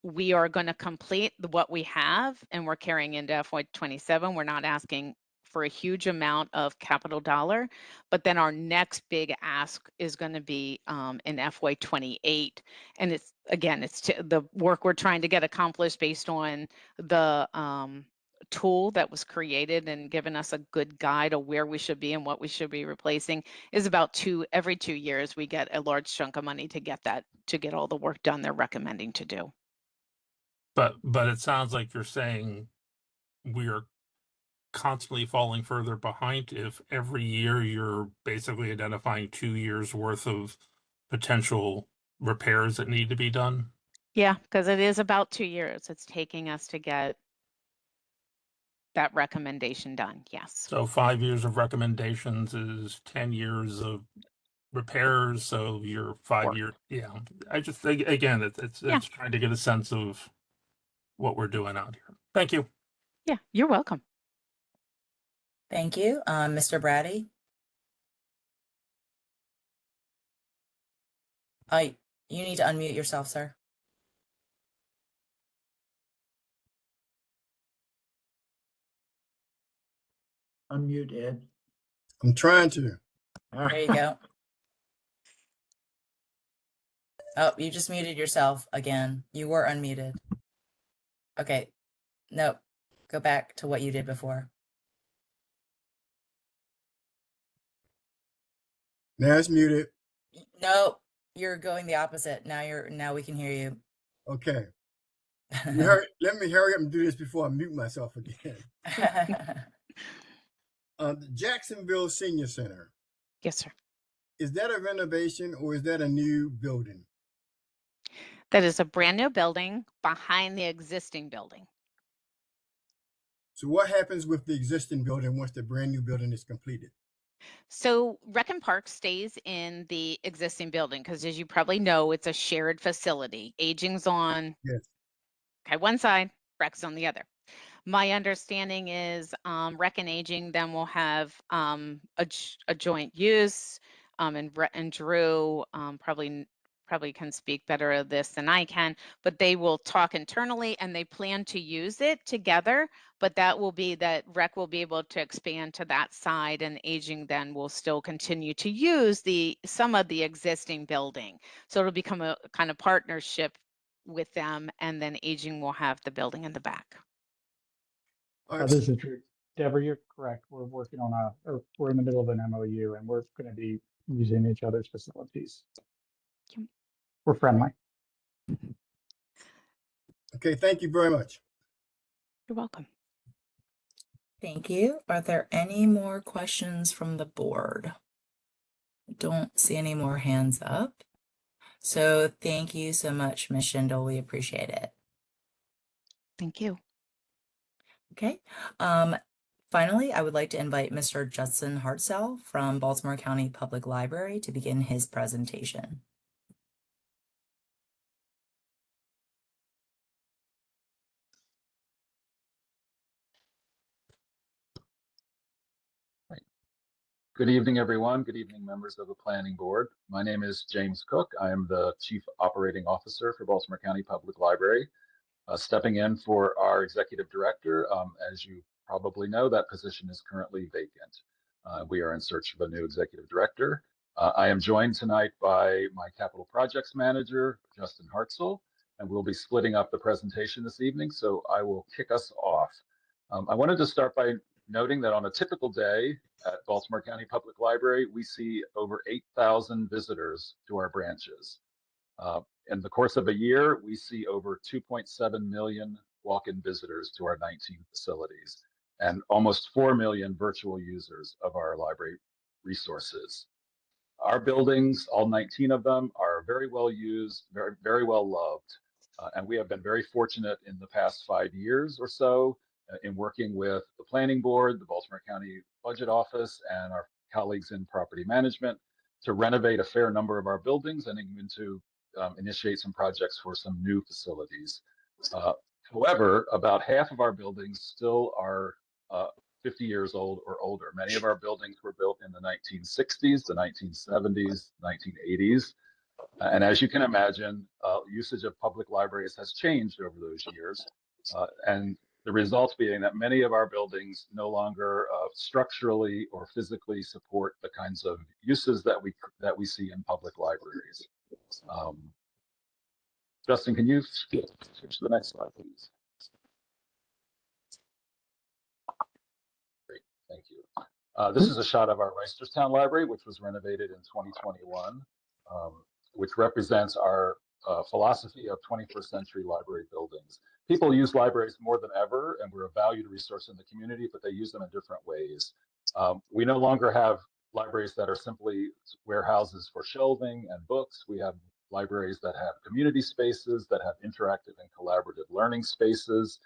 we are going to complete what we have and we're carrying into FY27. We're not asking for a huge amount of capital dollar, but then our next big ask is going to be in FY28. And it's the work we're trying to get accomplished based on the tool that was created and given us a good guide of where we should be and what we should be replacing is about every 2 years we get a large chunk of money to get all the work done they're recommending to do. But it sounds like you're saying we are constantly falling further behind if every year you're basically identifying 2 years worth of potential repairs that need to be done. Yeah, because it is about 2 years it's taking us to get that recommendation done. Yes. So 5 years of recommendations is 10 years of repairs. So you're 5 years. Yeah. I just think, again, it's trying to get a sense of what we're doing out here. Thank you. Yeah, you're welcome. Thank you. Mr. Brady? You need to unmute yourself, sir. Unmute, Ed. I'm trying to. There you go. Oh, you just muted yourself again. You were unmuted. Okay. Nope. Go back to what you did before. Now it's muted. Nope. You're going the opposite. Now we can hear you. Okay. Let me hurry up and do this before I mute myself again. The Jacksonville Senior Center. Yes, sir. Is that a renovation or is that a new building? That is a brand new building behind the existing building. So what happens with the existing building once the brand new building is completed? So Rec and Park stays in the existing building because, as you probably know, it's a shared facility. Aging's on Yes. one side, Rec's on the other. My understanding is Rec and Aging then will have a joint use, and Drew probably can speak better of this than I can, but they will talk internally and they plan to use it together. But that will be that Rec will be able to expand to that side, and Aging then will still continue to use some of the existing building. So it'll become a kind of partnership with them, and then Aging will have the building in the back. All right. This is Drew. Deborah, you're correct. We're working on we're in the middle of an MOU and we're going to be using each other's facilities. We're friendly. Okay, thank you very much. You're welcome. Thank you. Are there any more questions from the board? I don't see any more hands up. So thank you so much, Ms. Schindel. We appreciate it. Thank you. Okay. Finally, I would like to invite Mr. Judson Hartzell from Baltimore County Public Library to begin his presentation. Good evening, everyone. Good evening, members of the Planning Board. My name is James Cook. I am the Chief Operating Officer for Baltimore County Public Library, stepping in for our Executive Director. As you probably know, that position is currently vacant. We are in search of a new Executive Director. I am joined tonight by my Capital Projects Manager, Justin Hartzell, and we'll be splitting up the presentation this evening, so I will kick us off. I wanted to start by noting that on a typical day at Baltimore County Public Library, we see over 8,000 visitors to our branches. In the course of a year, we see over 2.7 million walk-in visitors to our 19 facilities and almost 4 million virtual users of our library resources. Our buildings, all 19 of them, are very well used, very well loved, and we have been very fortunate in the past 5 years or so in working with the Planning Board, the Baltimore County Budget Office, and our colleagues in property management to renovate a fair number of our buildings and even to initiate some projects for some new facilities. However, about half of our buildings still are 50 years old or older. Many of our buildings were built in the 1960s, the 1970s, 1980s. And as you can imagine, usage of public libraries has changed over those years. And the results being that many of our buildings no longer structurally or physically support the kinds of uses that we see in public libraries. Justin, can you switch to the next slide, please? Great, thank you. This is a shot of our Reisterstown Library, which was renovated in 2021, which represents our philosophy of 21st century library buildings. People use libraries more than ever, and we're a valued resource in the community, but they use them in different ways. We no longer have libraries that are simply warehouses for shelving and books. We have libraries that have community spaces, that have interactive and collaborative learning spaces,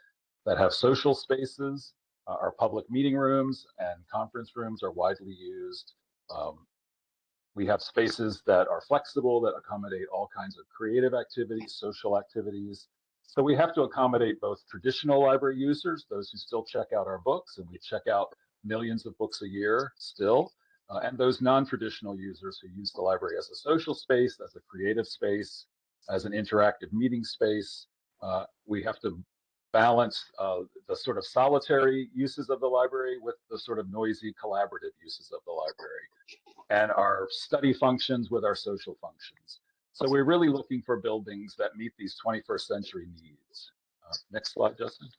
that have social spaces. Our public meeting rooms and conference rooms are widely used. We have spaces that are flexible, that accommodate all kinds of creative activities, social activities. So we have to accommodate both traditional library users, those who still check out our books, and we check out millions of books a year still, and those non-traditional users who use the library as a social space, as a creative space, as an interactive meeting space. We have to balance the sort of solitary uses of the library with the sort of noisy collaborative uses of the library, and our study functions with our social functions. So we're really looking for buildings that meet these 21st century needs. Next slide, Justin.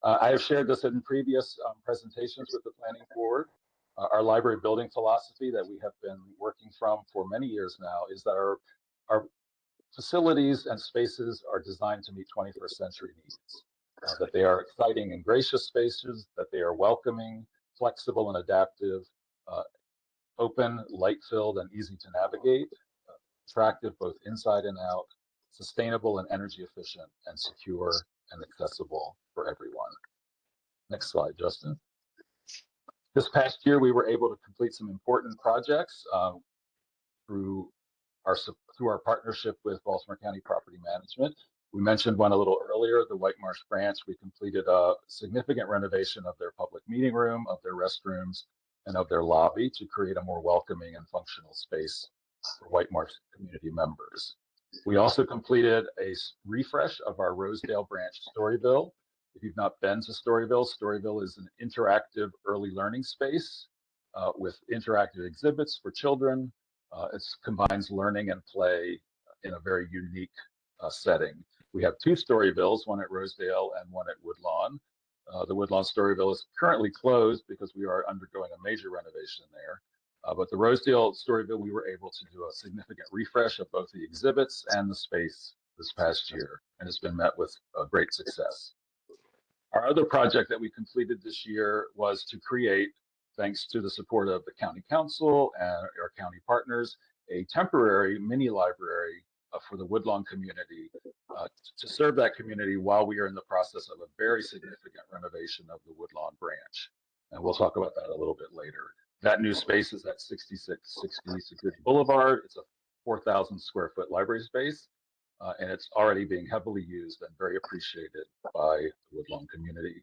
I have shared this in previous presentations with the Planning Board. Our library building philosophy that we have been working from for many years now is that our facilities and spaces are designed to meet 21st century needs, that they are exciting and gracious spaces, that they are welcoming, flexible and adaptive, open, light-filled, and easy to navigate, attractive both inside and out, sustainable and energy efficient, and secure and accessible for everyone. Next slide, Justin. This past year, we were able to complete some important projects through our partnership with Baltimore County Property Management. We mentioned one a little earlier, the White Marsh branch. We completed a significant renovation of their public meeting room, of their restrooms, and of their lobby to create a more welcoming and functional space for White Marsh community members. We also completed a refresh of our Rosedale branch Storyville. If you've not been to Storyville, Storyville is an interactive early learning space with interactive exhibits for children. It combines learning and play in a very unique setting. We have two Storyvilles, one at Rosedale and one at Woodlawn. The Woodlawn Storyville is currently closed because we are undergoing a major renovation there. But the Rosedale Storyville, we were able to do a significant refresh of both the exhibits and the space this past year, and it's been met with great success. Our other project that we completed this year was to create, thanks to the support of the County Council and our county partners, a temporary mini library for the Woodlawn community to serve that community while we are in the process of a very significant renovation of the Woodlawn branch. And we'll talk about that a little bit later. That new space is at 6660 Security Boulevard. It's a 4,000 square foot library space, and it's already being heavily used and very appreciated by the Woodlawn community.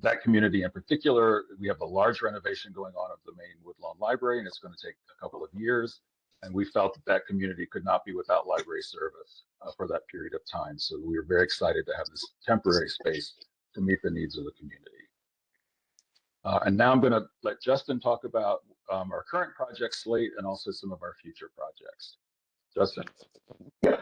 That community in particular, we have a large renovation going on of the main Woodlawn Library, and it's going to take a couple of years. And we felt that that community could not be without library service for that period of time. So we were very excited to have this temporary space to meet the needs of the community. And now I'm going to let Justin talk about our current project slate and also some of our future projects. Justin. Yep.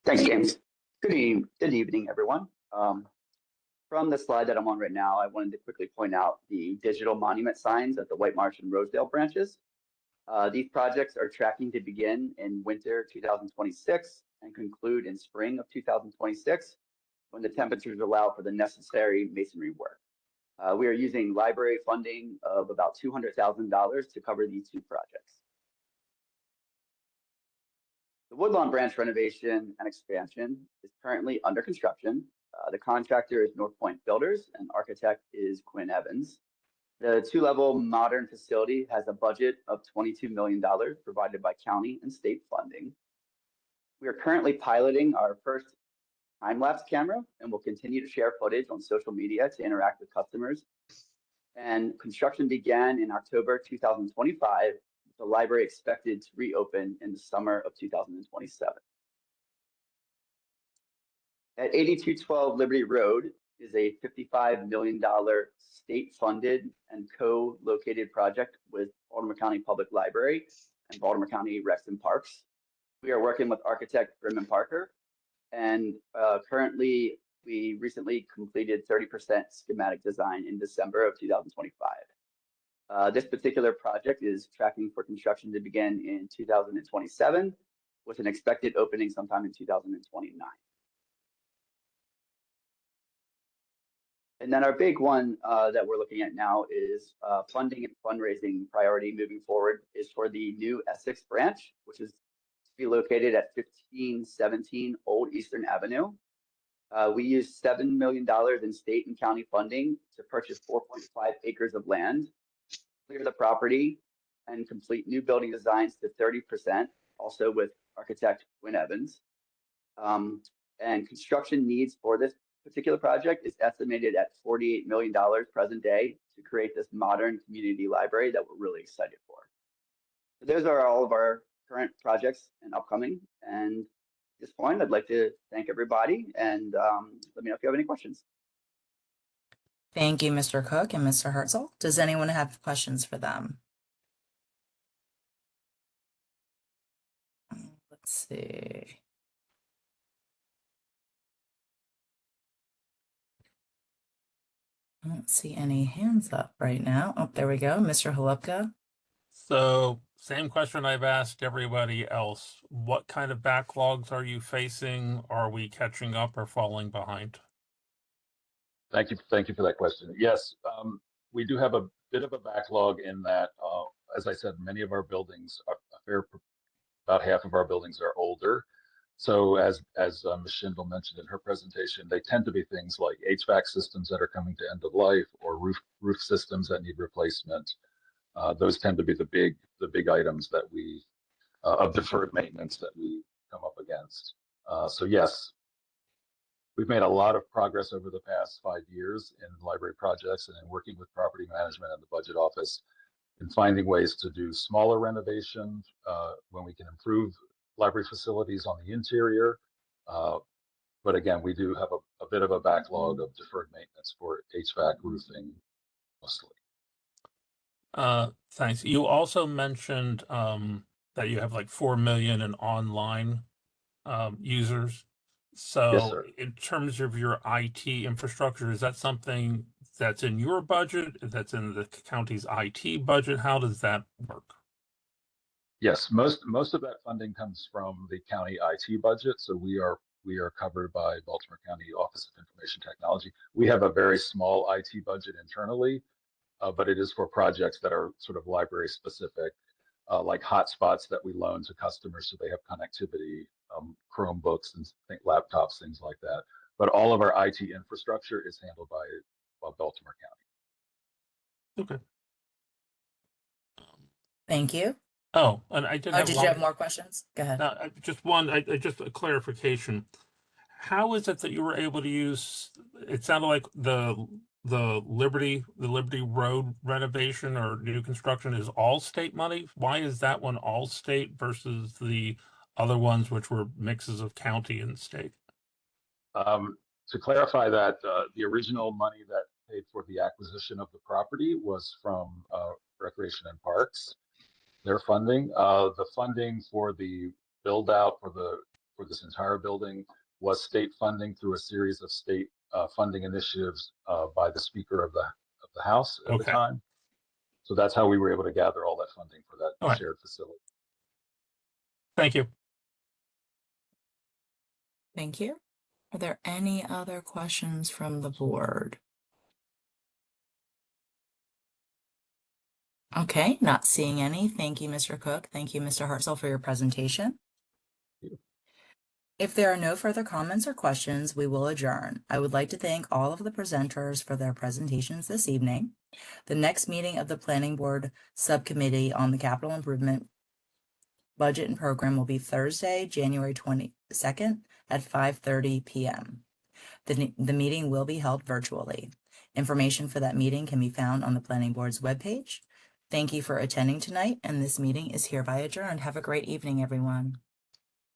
Thanks, James. Good evening, everyone. From the slide that I'm on right now, I wanted to quickly point out the digital monument signs at the White Marsh and Rosedale branches. These projects are tracking to begin in winter 2026 and conclude in spring of 2026 when the temperatures allow for the necessary masonry work. We are using library funding of about $200,000 to cover these two projects. The Woodlawn branch renovation and expansion is currently under construction. The contractor is North Point Builders and architect is Quinn Evans. The two-level modern facility has a budget of $22 million provided by county and state funding. We are currently piloting our first time-lapse camera and will continue to share footage on social media to interact with customers. And construction began in October 2025, with the library expected to reopen in the summer of 2027. At 8212 Liberty Road is a $55 million state-funded and co-located project with Baltimore County Public Library and Baltimore County Recs and Parks. We are working with architect Grimm & Parker, and currently we recently completed 30% schematic design in December of 2025. This particular project is tracking for construction to begin in 2027 with an expected opening sometime in 2029. And then our big one that we're looking at now is funding and fundraising priority moving forward is for the new Essex branch, which is to be located at 1517 Old Eastern Avenue. We used $7 million in state and county funding to purchase 4.5 acres of land, clear the property, and complete new building designs to 30%, also with architect Quinn Evans. And construction needs for this particular project is estimated at $48 million present day to create this modern community library that we're really excited for. So those are all of our current projects and upcoming. And at this point, I'd like to thank everybody and let me know if you have any questions. Thank you, Mr. Cook and Mr. Herzl. Does anyone have questions for them? Let's see. I don't see any hands up right now. Oh, there we go. Mr. Holupka. So same question I've asked everybody else. What kind of backlogs are you facing? Are we catching up or falling behind? Thank you for that question. Yes, we do have a bit of a backlog in that, as I said, many of our buildings, about half of our buildings are older. So as Ms. Schindel mentioned in her presentation, they tend to be things like HVAC systems that are coming to end of life, or roof systems that need replacement. Those tend to be the big items that we of deferred maintenance that we come up against. So yes, we've made a lot of progress over the past 5 years in library projects and in working with property management and the budget office in finding ways to do smaller renovations when we can improve library facilities on the interior. But again, we do have a bit of a backlog of deferred maintenance for HVAC, roofing, mostly. Thanks. You also mentioned that you have like 4 million in online users. So Yes, sir. in terms of your IT infrastructure, is that something that's in your budget, that's in the county's IT budget? How does that work? Yes, most of that funding comes from the county IT budget. So we are covered by Baltimore County Office of Information Technology. We have a very small IT budget internally, but it is for projects that are sort of library specific, like hotspots that we loan to customers so they have connectivity, Chromebooks and laptops, things like that. But all of our IT infrastructure is handled by Baltimore County. Okay. Thank you. Oh, and I did Oh, have did one. you have more questions? Go ahead. Just one, just a clarification. How is it that you were able to use, it sounded like the Liberty Road renovation or new construction is all state money? Why is that one all state versus the other ones, which were mixes of county and state? To clarify that, the original money that paid for the acquisition of the property was from Recreation and Parks, their funding. The funding for the build out for this entire building was state funding through a series of state funding initiatives by the Speaker of the House at the Okay. time. So that's how we were able to gather all that funding for that All right. shared facility. Thank you. Thank you. Are there any other questions from the board? Okay, not seeing any. Thank you, Mr. Cook. Thank you, Mr. Hartzell, for your presentation. If there are no further comments or questions, we will adjourn. I would like to thank all of the presenters for their presentations this evening. The next meeting of the Planning Board Subcommittee on the Capital Improvement Budget and Program will be Thursday, January 22nd at 5:30 p.m. The meeting will be held virtually. Information for that meeting can be found on the Planning Board's webpage. Thank you for attending tonight, and this meeting is hereby adjourned. Have a great evening, everyone.